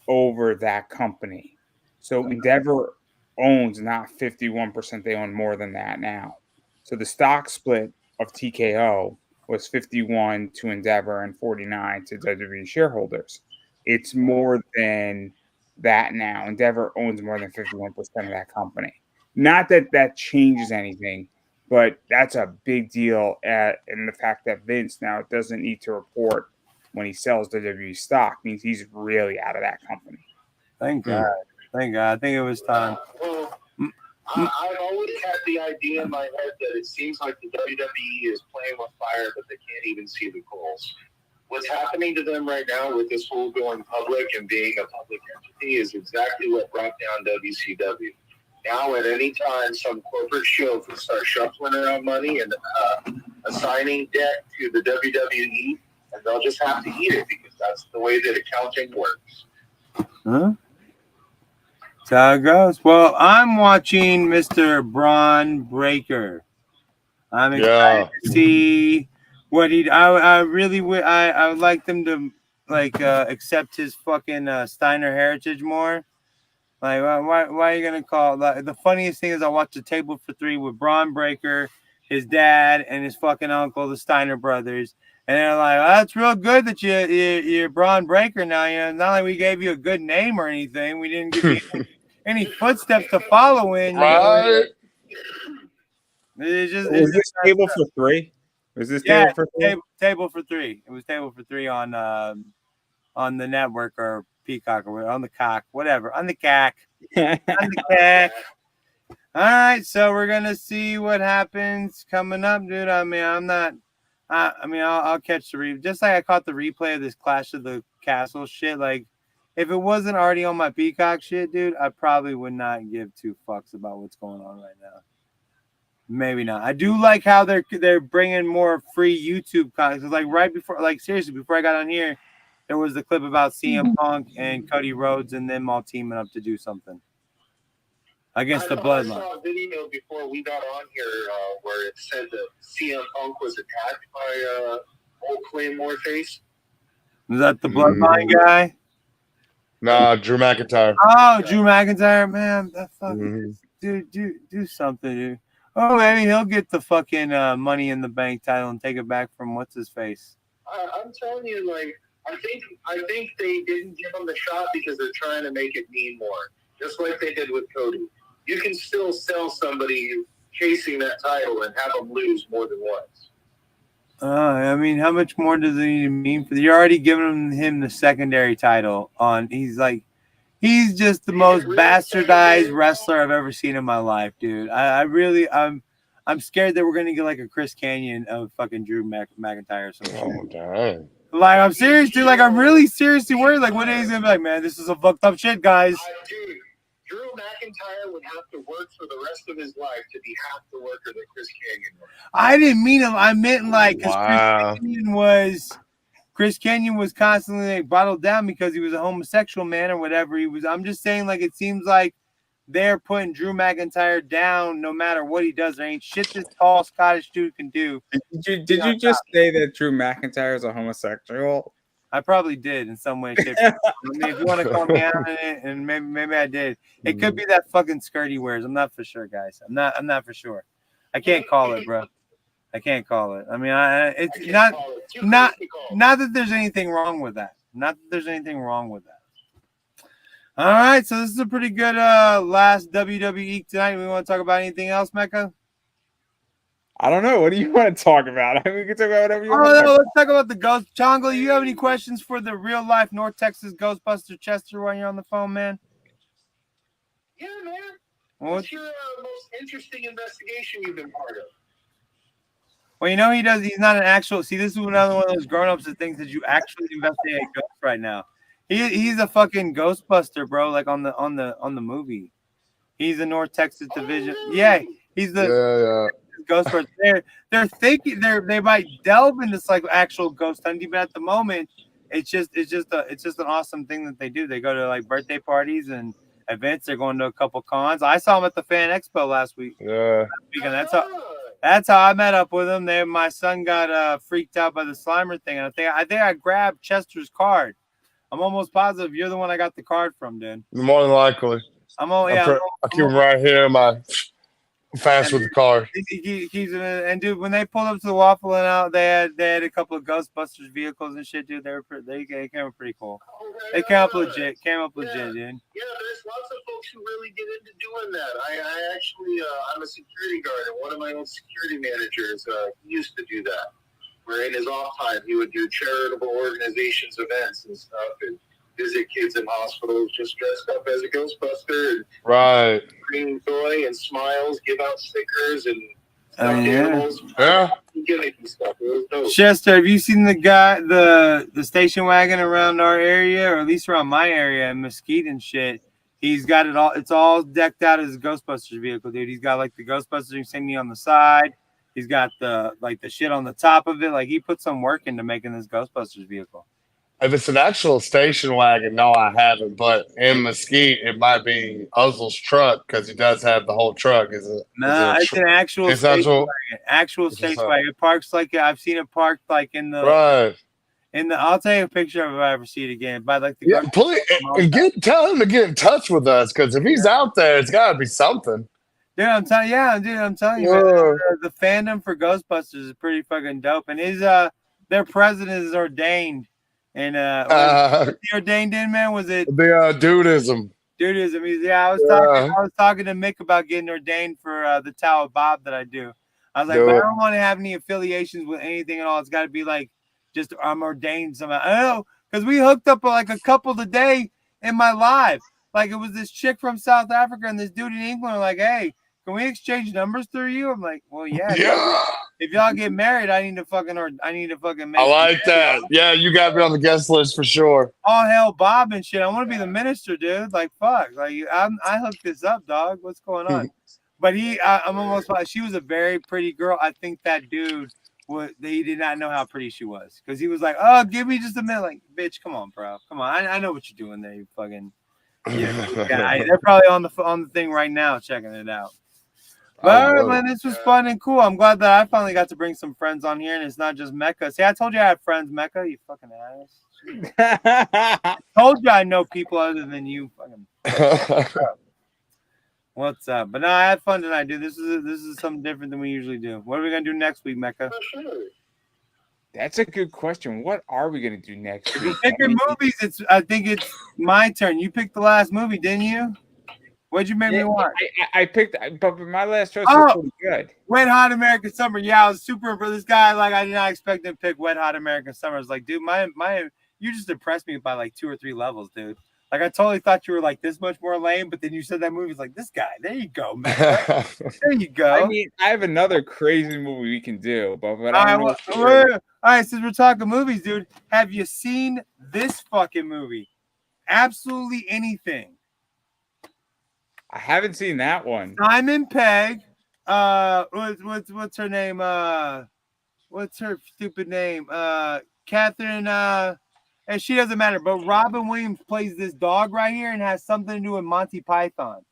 over that company. So Endeavor owns not 51%, they own more than that now. So the stock split of TKO was 51 to Endeavor and 49 to WWE shareholders. It's more than that now. Endeavor owns more than 51% of that company. Not that that changes anything, but that's a big deal. And the fact that Vince now doesn't need to report when he sells WWE stock means he's really out of that company. Thank God. Thank God. I think it was time. Well, I've always had the idea in my head that it seems like the WWE is playing with fire, but they can't even see the coals. What's happening to them right now with this whole going public and being a public entity is exactly what brought down WCW. Now, at any time, some corporate show can start shuffling around money and assigning debt to the WWE, and they'll just have to eat it because that's the way that accounting works. Huh? That's how it goes. Well, I'm watching Mr. Braun Breaker. I'm excited to see what he. I really would. I would like them to accept his fucking Steiner heritage more. Like, why are you gonna call? Like, the funniest thing is I watched a Table for Three with Braun Breaker, his dad, and his fucking uncle, the Steiner brothers, and they're like, oh, "That's real good that you're Braun Breaker now. You know, not like we gave you a good name or anything. We didn't give you any footsteps to follow in. You know? It's just Was this Table for Three? Was this yeah, Table for Three? Table for Three. It was Table for Three on the network or Peacock or on the cock, whatever, on the cack. On the cack. All right, so we're gonna see what happens coming up, dude. I mean, I'll catch the replay. Just like I caught the replay of this Clash of the Castle shit. Like, if it wasn't already on my Peacock shit, dude, I probably would not give two fucks about what's going on right now. Maybe not. I do like how they're bringing more free YouTube content. Like right before, like seriously, before I got on here, there was the clip about CM Punk and Cody Rhodes and them all teaming up to do something against the Bloodline. I saw a video before we got on here where it said that CM Punk was attacked by old Claymore face. Was that the Bloodline guy? Nah, Drew McIntyre. Oh, Drew McIntyre, man, that fucking dude, do something, dude. Oh, maybe he'll get the fucking Money in the Bank title and take it back from what's his face. I'm telling you, like, I think they didn't give him the shot because they're trying to make it mean more, just like they did with Cody. You can still sell somebody chasing that title and have them lose more than once. I mean, how much more does it need to mean? You're already giving him the secondary title on. He's just the most bastardized wrestler I've ever seen in my life, dude. I'm scared that we're gonna get like a Chris Canyon of fucking Drew McIntyre or some shit. Oh, dang. Like, I'm serious, dude. Like, I'm really seriously worried. Like, one day he's gonna be like, man, this is some fucked up shit, guys. Dude, Drew McIntyre would have to work for the rest of his life to be half the worker that Chris Canyon was. I didn't mean him. I meant like, because Wow. Chris Canyon was constantly like bottled down because he was a homosexual man or whatever he was. I'm just saying, like, it seems like they're putting Drew McIntyre down no matter what he does. There ain't shit this tall Scottish dude can do. Did you just say that Drew McIntyre is a homosexual? I probably did in some way, shape. I mean, if you want to call me out on it, and maybe I did. It could be that fucking skirt he wears. I'm not for sure, guys. I'm not for sure. I can't call it, bro. I can't call it. I mean, it's not that there's anything wrong with that. Not that there's anything wrong with that. All right, so this is a pretty good last WWE tonight. We want to talk about anything else, Mecca? I don't know. What do you want to talk about? I mean, we can talk about whatever you want. Let's talk about the ghost. Chongle, you have any questions for the real life North Texas Ghostbuster Chester while you're on the phone, man? Yeah, man. What's your most interesting investigation you've been part of? Well, he's not an actual. See, this is another one of those grown-ups that thinks that you actually investigate ghosts right now. He's a fucking Ghostbuster, bro. Like on the movie, he's the North Texas division. Yeah, he's the Ghostbuster. They're thinking they might delve into like actual ghost hunting, but at the moment, it's just an awesome thing that they do. They go to like birthday parties and events. They're going to a couple cons. I saw them at the Fan Expo last week. Yeah, and that's how I met up with him. My son got freaked out by the Slimer thing. I think I grabbed Chester's card. I'm almost positive you're the one I got the card from, dude. more than likely. I keep him right here in my fast with the card. And dude, when they pulled up to the Waffle and out, they had a couple of Ghostbusters vehicles and shit, dude. They came up pretty cool. They came up legit, dude. Yeah, there's lots of folks who really get into doing that. I actually, I'm a security guard, and one of my old security managers used to do that. Where in his off time, he would do charitable organizations events and stuff, and visit kids in hospitals just dressed up as a Ghostbuster, and right, bring joy and smiles, give out stickers and animals. Yeah. Stuff. It was dope. Chester, have you seen the station wagon around our area, or at least around my area in Mesquite and shit? He's got it all. It's all decked out as a Ghostbusters vehicle, dude. He's got like the Ghostbusters insignia on the side. He's got the shit on the top of it. Like, he put some work into making this Ghostbusters vehicle. If it's an actual station wagon, no, I haven't. But in Mesquite, it might be Uzzle's truck because he does have the whole truck. It's an actual station wagon. Actual station wagon. It parks like I've seen it parked like in the right. I'll take a picture of it if I ever see it again. By like the please tell him to get in touch with us because if he's out there, it's got to be something. Dude, I'm telling you, man, the fandom for Ghostbusters is pretty fucking dope. And their president is ordained. And was he ordained in, man? Was it the Dudism? Dudism. I was talking to Mick about getting ordained for the Tower Bob that I do. I was like, I don't want to have any affiliations with anything at all. It's got to be like just I'm ordained somehow. I don't know, because we hooked up like a couple today in my live. Like, it was this chick from South Africa and this dude in England are like, hey, can we exchange numbers through you? I'm like, well, yeah. If y'all get married, I need to fucking make I like that. Yeah, you got me on the guest list for sure. All hell Bob and shit. I want to be the minister, dude. Like, fuck. Like, I hooked this up, dog. What's going on? But I'm almost like, she was a very pretty girl. I think that dude he did not know how pretty she was. Because he was like, oh, give me just a minute. Like, bitch, come on, bro. Come on. I know what you're doing there, you fucking they're probably on the thing right now checking it out. But all right, man, this was fun and cool. I'm glad that I finally got to bring some friends on here, and it's not just Mecca. See, I told you I had friends, Mecca. You fucking ass. Told you I know people other than you. Fucking. What's up? But no, I had fun tonight, dude. This is something different than we usually do. What are we gonna do next week, Mecca? That's a good question. What are we gonna do next week? Pick your movies. I think it's my turn. You picked the last movie, didn't you? What'd you make me watch? I picked, but my last choice Oh! was pretty good. Wet Hot American Summer. Yeah, I was super for this guy. Like, I did not expect him to pick Wet Hot American Summer. I was like, dude, you just impressed me by like 2 or 3 levels, dude. Like, I totally thought you were like this much more lame, but then you said that movie was like this guy. There you go, man. There you go. I mean, I have another crazy movie we can do, but all I don't know. right, all right, since we're talking movies, dude, have you seen this fucking movie? Absolutely anything. I haven't seen that one. Simon Pegg. What's her name? What's her stupid name? Catherine. And she doesn't matter. But Robin Williams plays this dog right here and has something to do with Monty Python.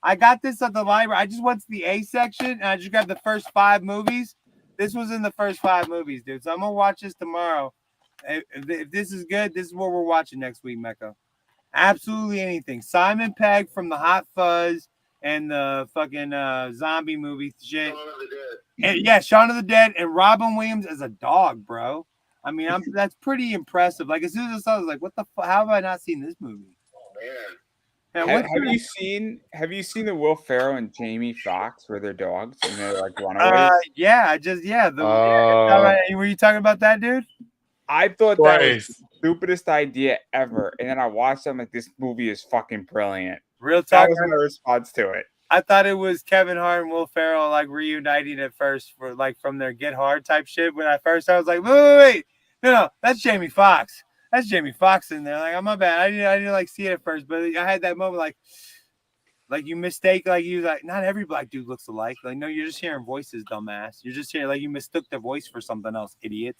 I got this at the library. I just went to the A section and I just grabbed the first 5 movies. This was in the first 5 movies, dude. So I'm gonna watch this tomorrow. If this is good, this is what we're watching next week, Mecca. Absolutely anything. Simon Pegg from the Hot Fuzz and the fucking zombie movie shit. Shaun of the Dead. And, yeah, Shaun of the Dead and Robin Williams as a dog, bro. I mean, that's pretty impressive. Like, as soon as I saw it, I was like, what the fuck? How have I not seen this movie? Oh, man. Man, Have you seen the Will Ferrell and Jamie Foxx where they're dogs and they're like runaways? Yeah, were you talking about that, dude? I thought that was the stupidest idea ever, and then I watched them like this movie is fucking brilliant. Real talk. That was my response to it. I thought it was Kevin Hart and Will Ferrell like reuniting at first for like from their Get Hard type shit. When I was like, wait. No, that's Jamie Foxx. That's Jamie Foxx in there. Like, oh, my bad. I didn't like see it at first, but I had that moment like you mistake, like you like not every black dude looks alike. Like, no, you're just hearing voices, dumbass. You're just hearing like you mistook the voice for something else, idiot.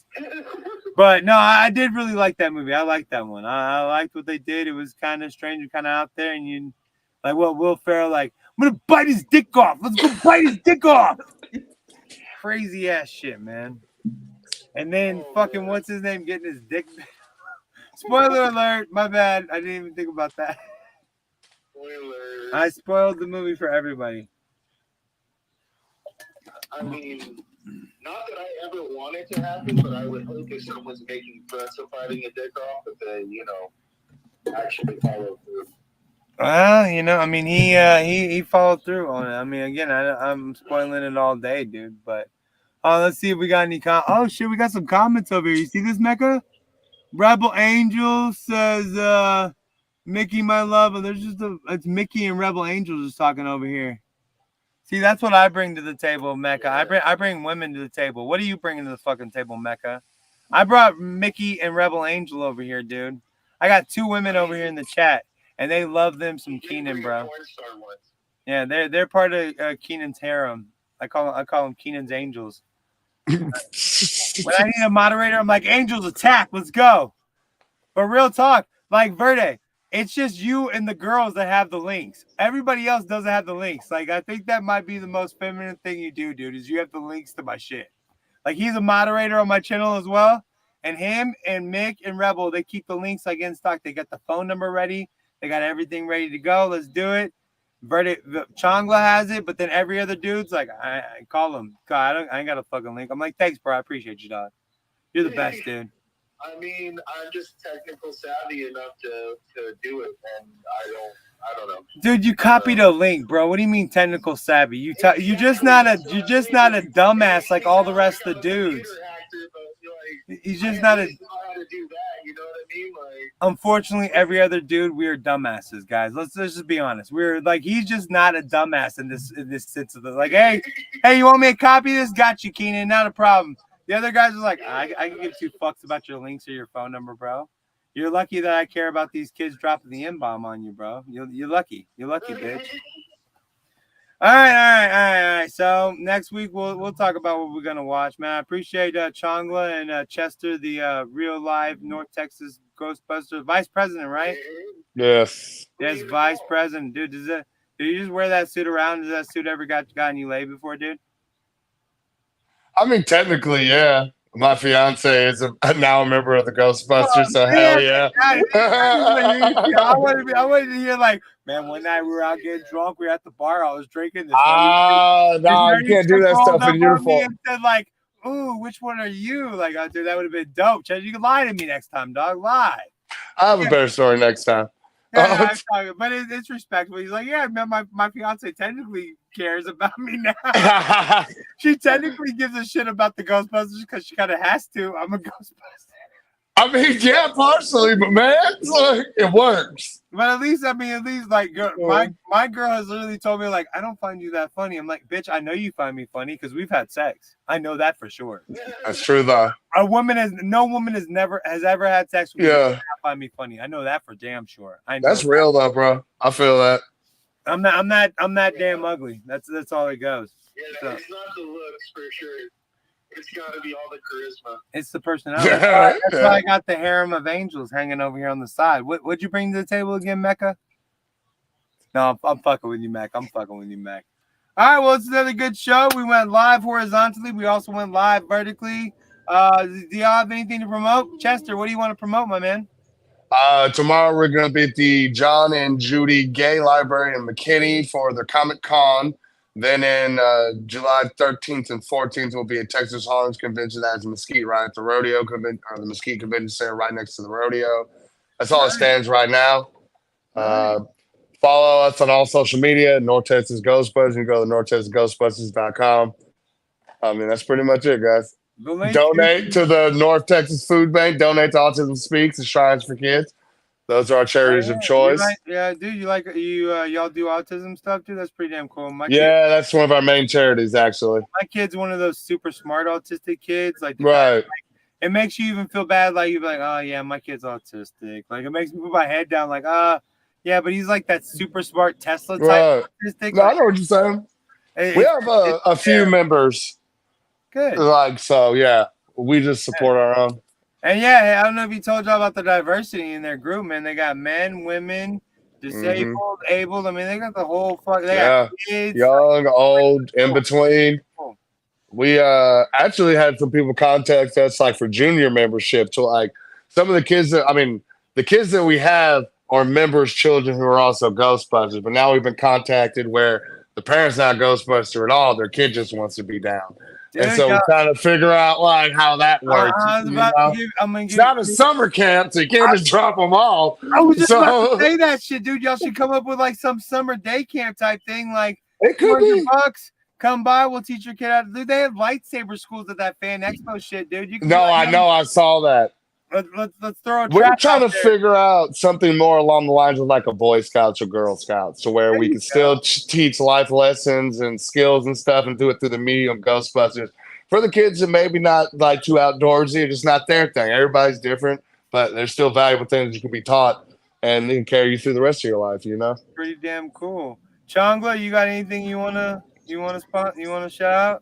But no, I did really like that movie. I liked that one. I liked what they did. It was kind of strange and kind of out there, and you like what Will Ferrell like. I'm gonna bite his dick off. Let's go bite his dick off. Crazy ass shit, man. And then fucking what's his name getting his dick. Spoiler alert. My bad. I didn't even think about that. Spoilers. I spoiled the movie for everybody. I mean, not that I ever want it to happen, but I would hope if someone's making threats of biting a dick off, that they, actually follow through. Well, I mean, he followed through on it. I mean, again, I'm spoiling it all day, dude. But let's see if we got any oh shit, we got some comments over here. You see this, Mecca? Rebel Angel says, Mickey, my love. And it's Mickey and Rebel Angel just talking over here. See, that's what I bring to the table, Mecca. I bring women to the table. What are you bringing to the fucking table, Mecca? I brought Mickey and Rebel Angel over here, dude. I got 2 women over here in the chat. And they love them some Keenan, bro. Yeah, they're part of Keenan's harem. I call them Keenan's angels. When I need a moderator, I'm like, angels attack, let's go. But real talk, like Verde, it's just you and the girls that have the links. Everybody else doesn't have the links. Like, I think that might be the most feminine thing you do, dude, is you have the links to my shit. Like, he's a moderator on my channel as well. And him and Mick and Rebel, they keep the links like in stock. They got the phone number ready. They got everything ready to go. Let's do it. Changla has it, but then every other dude's like, I call him. God, I ain't got a fucking link. I'm like, thanks, bro. I appreciate you, dog. You're the best, dude. I mean, I'm just technical savvy enough to do it, and I don't know. Dude, you copied a link, bro. What do you mean technical savvy? You're just not a dumbass like all the rest of the dudes. He's just not a. Unfortunately, every other dude, we're dumbasses, guys. Let's just be honest. We're like, he's just not a dumbass in this sense of the like, hey, you want me to copy this? Got you, Keenan. Not a problem. The other guys are like, I can give 2 fucks about your links or your phone number, bro. You're lucky that I care about these kids dropping the N-bomb on you, bro. You're lucky. You're lucky, bitch. All right. So next week we'll talk about what we're gonna watch, man. I appreciate Changla and Chester, the real live North Texas Ghostbusters vice president, right? Yes. Yes, vice president, dude. Do you just wear that suit around? Does that suit ever gotten you laid before, dude? I mean, technically, yeah. My fiance is now a member of the Ghostbusters, so hell yeah. I wanted to hear like, man, one night we were out getting drunk. We were at the bar. I was drinking this. No, you can't do that stuff in uniform. And said like, ooh, which one are you? Like, dude, that would have been dope. You can lie to me next time, dog. Lie. I have a better story next time. Yeah, I'm talking, but it's respectful. He's like, yeah, man, my fiance technically cares about me now. She technically gives a shit about the Ghostbusters because she kind of has to. I'm a Ghostbuster. I mean, yeah, partially, but man, it's like, it works. But at least like my girl has literally told me like I don't find you that funny. I'm like, bitch, I know you find me funny because we've had sex. I know that for sure. That's true, though. No woman has ever had sex with me Yeah. and not find me funny. I know that for damn sure. I know That's real, though, bro. I feel that. I'm that damn ugly. That's all it goes. Yeah, So, it's not the looks for sure. It's got to be all the charisma. it's the personality. That's why I got the harem of angels hanging over here on the side. What'd you bring to the table again, Mecca? No, I'm fucking with you, Mac. I'm fucking with you, Mac. All right, well, it's another good show. We went live horizontally. We also went live vertically. Do y'all have anything to promote? Chester, what do you want to promote, my man? Tomorrow we're going to be at the John and Judy Gay Library in McKinney for their Comic Con. Then in July 13th and 14th, we'll be at Texas Hollins Convention as Mesquite right at the rodeo convention, or the Mesquite Convention Center right next to the rodeo. That's all it stands right now. Follow us on all social media, North Texas Ghostbusters. You can go to NorthTexasGhostbusters.com. I mean, that's pretty much it, guys. Donate to the North Texas Food Bank. Donate to Autism Speaks, the Shrines for Kids. Those are our charities of choice. Y'all do autism stuff too? That's pretty damn cool. That's one of our main charities, actually. My kid's one of those super smart autistic kids. Right. It makes you even feel bad. Like you're like, oh yeah, my kid's autistic. Like it makes me put my head down. Like, yeah, but he's like that super smart Tesla type autistic. No, I know what you're saying. We have a few members. Good. Yeah, we just support our own. And yeah, I don't know if he told y'all about the diversity in their group, man. They got men, women, disabled, able. I mean, they got the whole They got kids, young, old, in between. Cool. We actually had some people contact us like for junior membership to like some of the kids that we have are members' children who are also Ghostbusters. But now we've been contacted where the parents not Ghostbuster at all. Their kid just wants to be down. And so we're trying to figure out like how that works. It's not a summer camp, so you can't just drop them all. I was just about to say that shit, dude. Y'all should come up with like some summer day camp type thing. Like it could be $200. Come by, we'll teach your kid how to do. They have lightsaber schools at that Fan Expo shit, dude. I know, I saw that. Let's throw a We're trying to figure out something more along the lines of like a Boy Scouts or Girl Scouts, to where we can still teach life lessons and skills and stuff, and do it through the medium Ghostbusters for the kids that maybe not like too outdoorsy or just not their thing. Everybody's different, but there's still valuable things you can be taught, and they can carry you through the rest of your life. Pretty damn cool. Changla, you got anything you wanna shout out?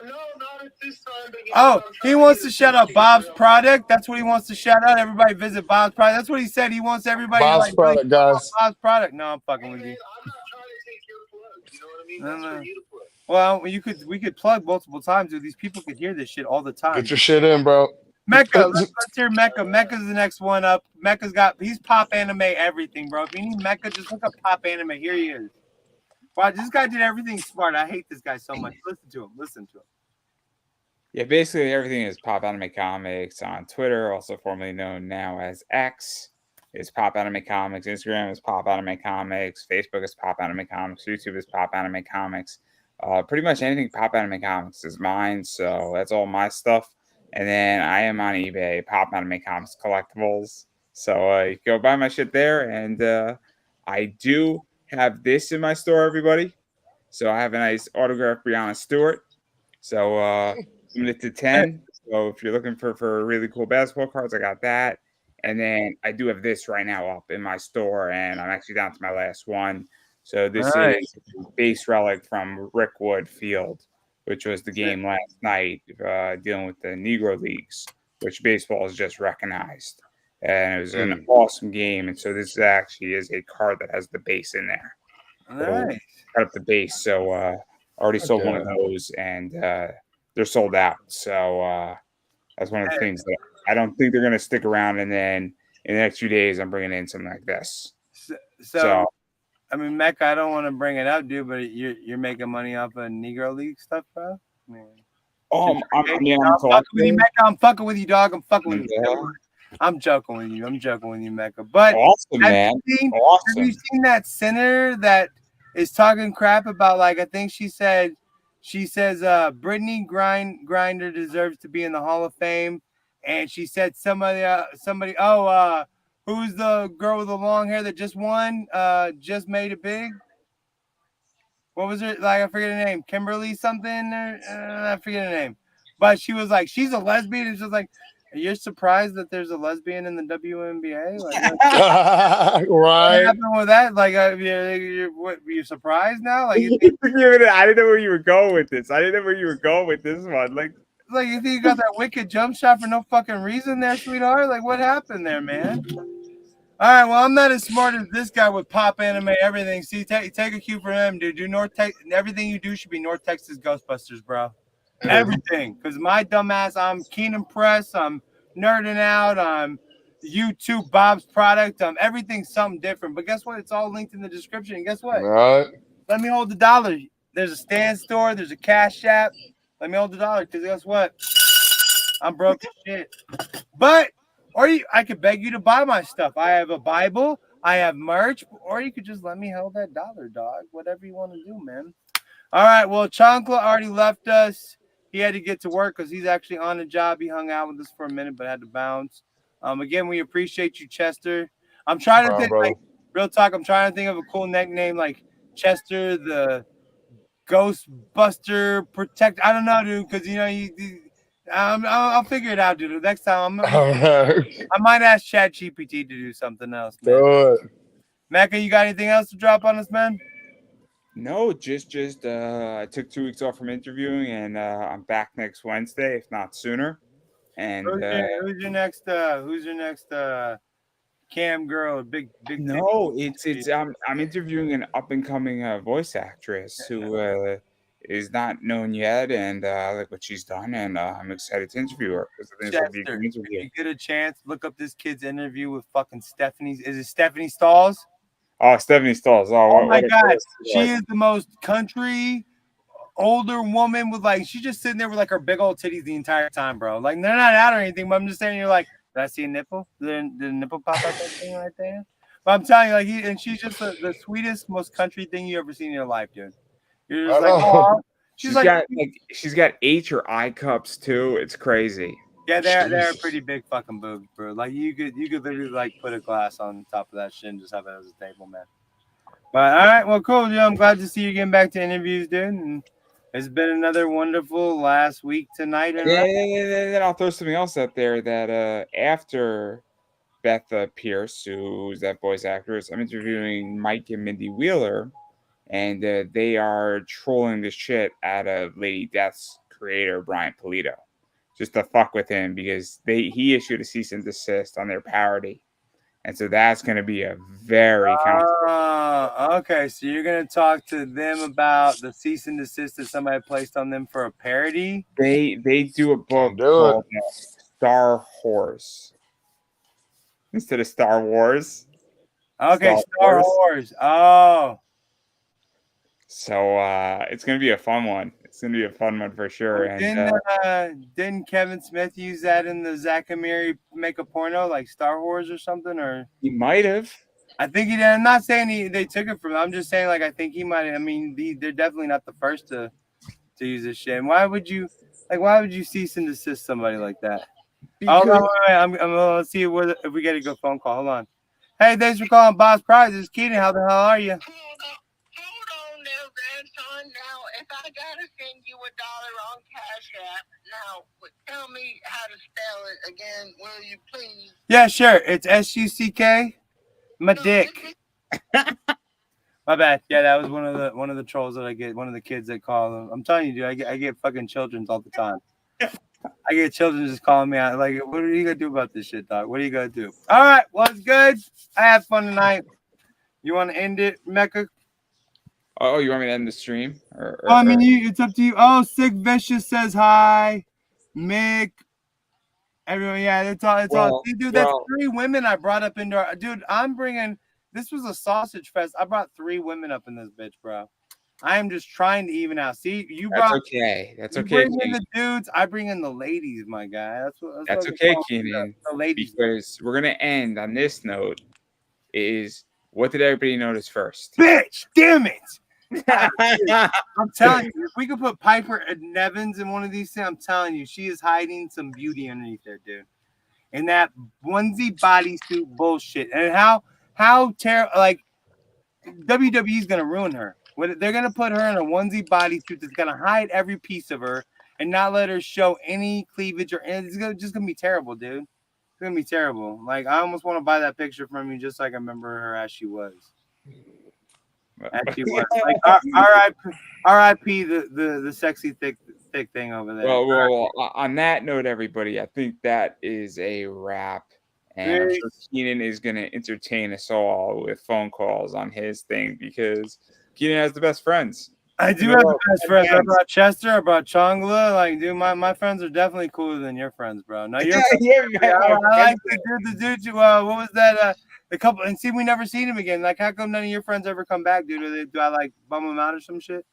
No, not at this time. But he wants to shout out Bob's Product. That's what he wants to shout out. Everybody visit Bob's Product. That's what he said. He wants everybody Bob's Product, guys. Bob's Product. No, I'm fucking with you. I'm not trying to take your plug. You know what I mean? That's for you to plug. Well, we could plug multiple times, dude. These people could hear this shit all the time. Get your shit in, bro. Mecca, let's hear Mecca. Mecca's the next one up. He's pop anime everything, bro. If you need Mecca, just look up pop anime. Here he is. Wow, this guy did everything smart. I hate this guy so much. Listen to him. Yeah, basically everything is Pop Anime Comics on Twitter, also formerly known now as X, is Pop Anime Comics. Instagram is Pop Anime Comics. Facebook is Pop Anime Comics. YouTube is Pop Anime Comics. Pretty much anything Pop Anime Comics is mine, so that's all my stuff. And then I am on eBay, Pop Anime Comics Collectibles. So you can go buy my shit there. And I do have this in my store, everybody. So I have a nice autographed Breonna Stewart. So limited to 10. So if you're looking for really cool basketball cards, I got that. And then I do have this right now up in my store, and I'm actually down to my last one. So this is a base relic from Rickwood Field, which was the game last night dealing with the Negro Leagues, which baseball has just recognized. And it was an awesome game. And so this actually is a card that has the base in there. Nice. Cut up the base. So I already sold one of those, and they're sold out. So that's one of the things that I don't think they're going to stick around. And then in the next few days, I'm bringing in something like this. So I mean, Mecca, I don't want to bring it up, dude, but you're making money off of Negro League stuff, bro? I'm fucking with you, Mecca. I'm fucking with you, dog. I'm fucking with you. I'm joking with you. I'm joking with you, Mecca. But Awesome, man. have you Awesome. seen that senator that is talking crap about, like, I think she says Brittany Grinder deserves to be in the Hall of Fame, and she said somebody who's the girl with the long hair that just won, just made it big. What was her, like? I forget her name. Kimberly something, or I forget her name. But she was like, she's a lesbian, and she's like, you're surprised that there's a lesbian in the WNBA? Like, what Right. happened with that? Like, you're surprised now? Like, I didn't know where you were going with this. I didn't know where you were going with this one. Like you think you got that wicked jump shot for no fucking reason there, sweetheart? Like, what happened there, man? All right, well, I'm not as smart as this guy with pop anime, everything. See, take a cue from him, dude. Do everything you do should be North Texas Ghostbusters, bro. Everything. Because my dumbass, I'm Keenan Press, I'm nerding out, I'm YouTube Bob's product, everything's something different. But guess what? It's all linked in the description. And guess what? Right. Let me hold the dollar. There's a Stan store, there's a Cash App. Let me hold the dollar, because guess what? I'm broke as shit. But I could beg you to buy my stuff. I have a Bible, I have merch, or you could just let me hold that dollar, dog. Whatever you want to do, man. All right, well, Chancla already left us. He had to get to work because he's actually on the job. He hung out with us for a minute, but had to bounce. Again, we appreciate you, Chester. I'm trying to think, Bro. like, real talk, I'm trying to think of a cool nickname like Chester the Ghostbuster Protect. I don't know, dude, because, I'll figure it out, dude. Next time, I might ask ChatGPT to do something else, man. Do it. Mecca, you got anything else to drop on us, man? no, just I took 2 weeks off from interviewing, and I'm back next Wednesday, if not sooner. And Who's your next cam girl? Big. no, it's I'm interviewing an up and coming voice actress who is not known yet, and I like what she's done, and I'm excited to interview her because I think it's gonna be a Chester, good if interview. you get a chance, look up this kid's interview with fucking Stephanie. Is it Stephanie Stalls? Oh, Stephanie Stalls. Oh my What a God, girl. she is the most country older woman with, like, she's just sitting there with, like, her big old titties the entire time, bro. Like, they're not out or anything, but I'm just saying, you're like, did I see a nipple? Did a nipple pop out that thing right there? But I'm telling you, like, and she's just the sweetest, most country thing you ever seen in your life, dude. You're just like, oh, she's like, She's got H or I cups too. It's crazy. yeah, they're pretty big fucking boobs, bro. Like, you could literally, like, put a glass on top of that shit and just have it as a table, man. But all right, well, cool, dude. I'm glad to see you getting back to interviews, dude. And it's been another wonderful last week tonight. And then I'll throw something else out there that after Beth Pierce, who's that voice actress, I'm interviewing Mike and Mindy Wheeler, and they are trolling the shit out of Lady Death's creator, Brian Pulido, just to fuck with him because he issued a cease and desist on their parody. And so that's going to be a very okay. So you're going to talk to them about the cease and desist that somebody placed on them for a parody? They do a book called Star Horse instead of Star Wars. Okay, Star Wars. Oh. So it's going to be a fun one. It's going to be a fun one for sure. Well, didn't Kevin Smith use that in the Zach and Miri make a porno, like Star Wars or something? Or he might have. I think he did. I'm not saying they took it from him. I'm just saying, like, I think he might. I mean, they're definitely not the first to use this shit. And why would you cease and desist somebody like that? Hold on, wait. I'm gonna see if we get a good phone call. Hold on. Hey, thanks for calling Boss Prize. This is Keenan. How the hell are you? Hold on there, grandson. Now, if I gotta send you $1 on Cash App, now tell me how to spell it again, will you please? Yeah, sure. It's SUCK. My dick. My bad. Yeah, that was one of the trolls that I get. One of the kids that call them. I'm telling you, dude. I get fucking children's all the time. I get children just calling me out. Like, what are you gonna do about this shit, dog? What are you gonna do? All right. Well, it's good. I had fun tonight. You want to end it, Mecca? Oh, you want me to end the stream? I mean, it's up to you. Oh, Sick Vicious says hi. Mick. Everyone, yeah, it's all. Dude, that's 3 women I brought up into. Dude, I'm bringing. This was a sausage fest. I brought 3 women up in this bitch, bro. I am just trying to even out. See, you That's brought okay. That's you okay, bring in Keenan. the dudes, I bring in the ladies, my guy. That's That's what okay, we call Keenan. the ladies. Because we're gonna end on this note. Is what did everybody notice first? Bitch, damn it! I'm telling you, if we could put Piper and Nevins in one of these things, I'm telling you, she is hiding some beauty underneath there, dude. In that onesie bodysuit bullshit, and how terrible, like WWE is gonna ruin her. They're gonna put her in a onesie bodysuit that's gonna hide every piece of her and not let her show any cleavage or it's just gonna be terrible, dude. It's gonna be terrible. Like I almost want to buy that picture from you just so I can remember her as she was. As she was. Like R.I.P. the sexy thick thing over there. Well, on that note, everybody, I think that is a wrap. And I'm sure Keenan is going to entertain us all with phone calls on his thing because Keenan has the best friends. I do have the best friends. I brought Chester. I brought Chongla. Like, dude, my friends are definitely cooler than your friends, bro. No, your I like the dude. What was that? The couple, and see, we never seen him again. Like, how come none of your friends ever come back, dude? Do I like bum them out or some shit?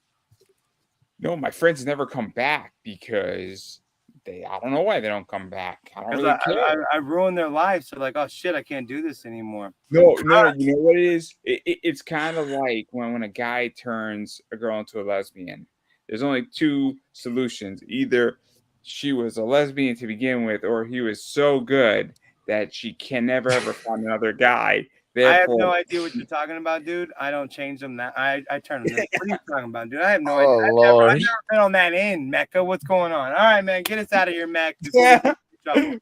No, my friends never come back because I don't know why they don't come back. I don't really care. I ruined their lives. So like, oh shit, I can't do this anymore. No. You know what it is? It's kind of like when a guy turns a girl into a lesbian. There's only two solutions. Either she was a lesbian to begin with, or he was so good that she can never ever find another guy. Therefore, I have no idea what you're talking about, dude. I don't change them. That I turn them. What are you talking about, dude? I have no idea. I've never been on that end, Mecca. What's going on? All right, man, get us out of here, Mac. Yeah.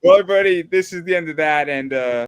Well, everybody, this is the end of that, and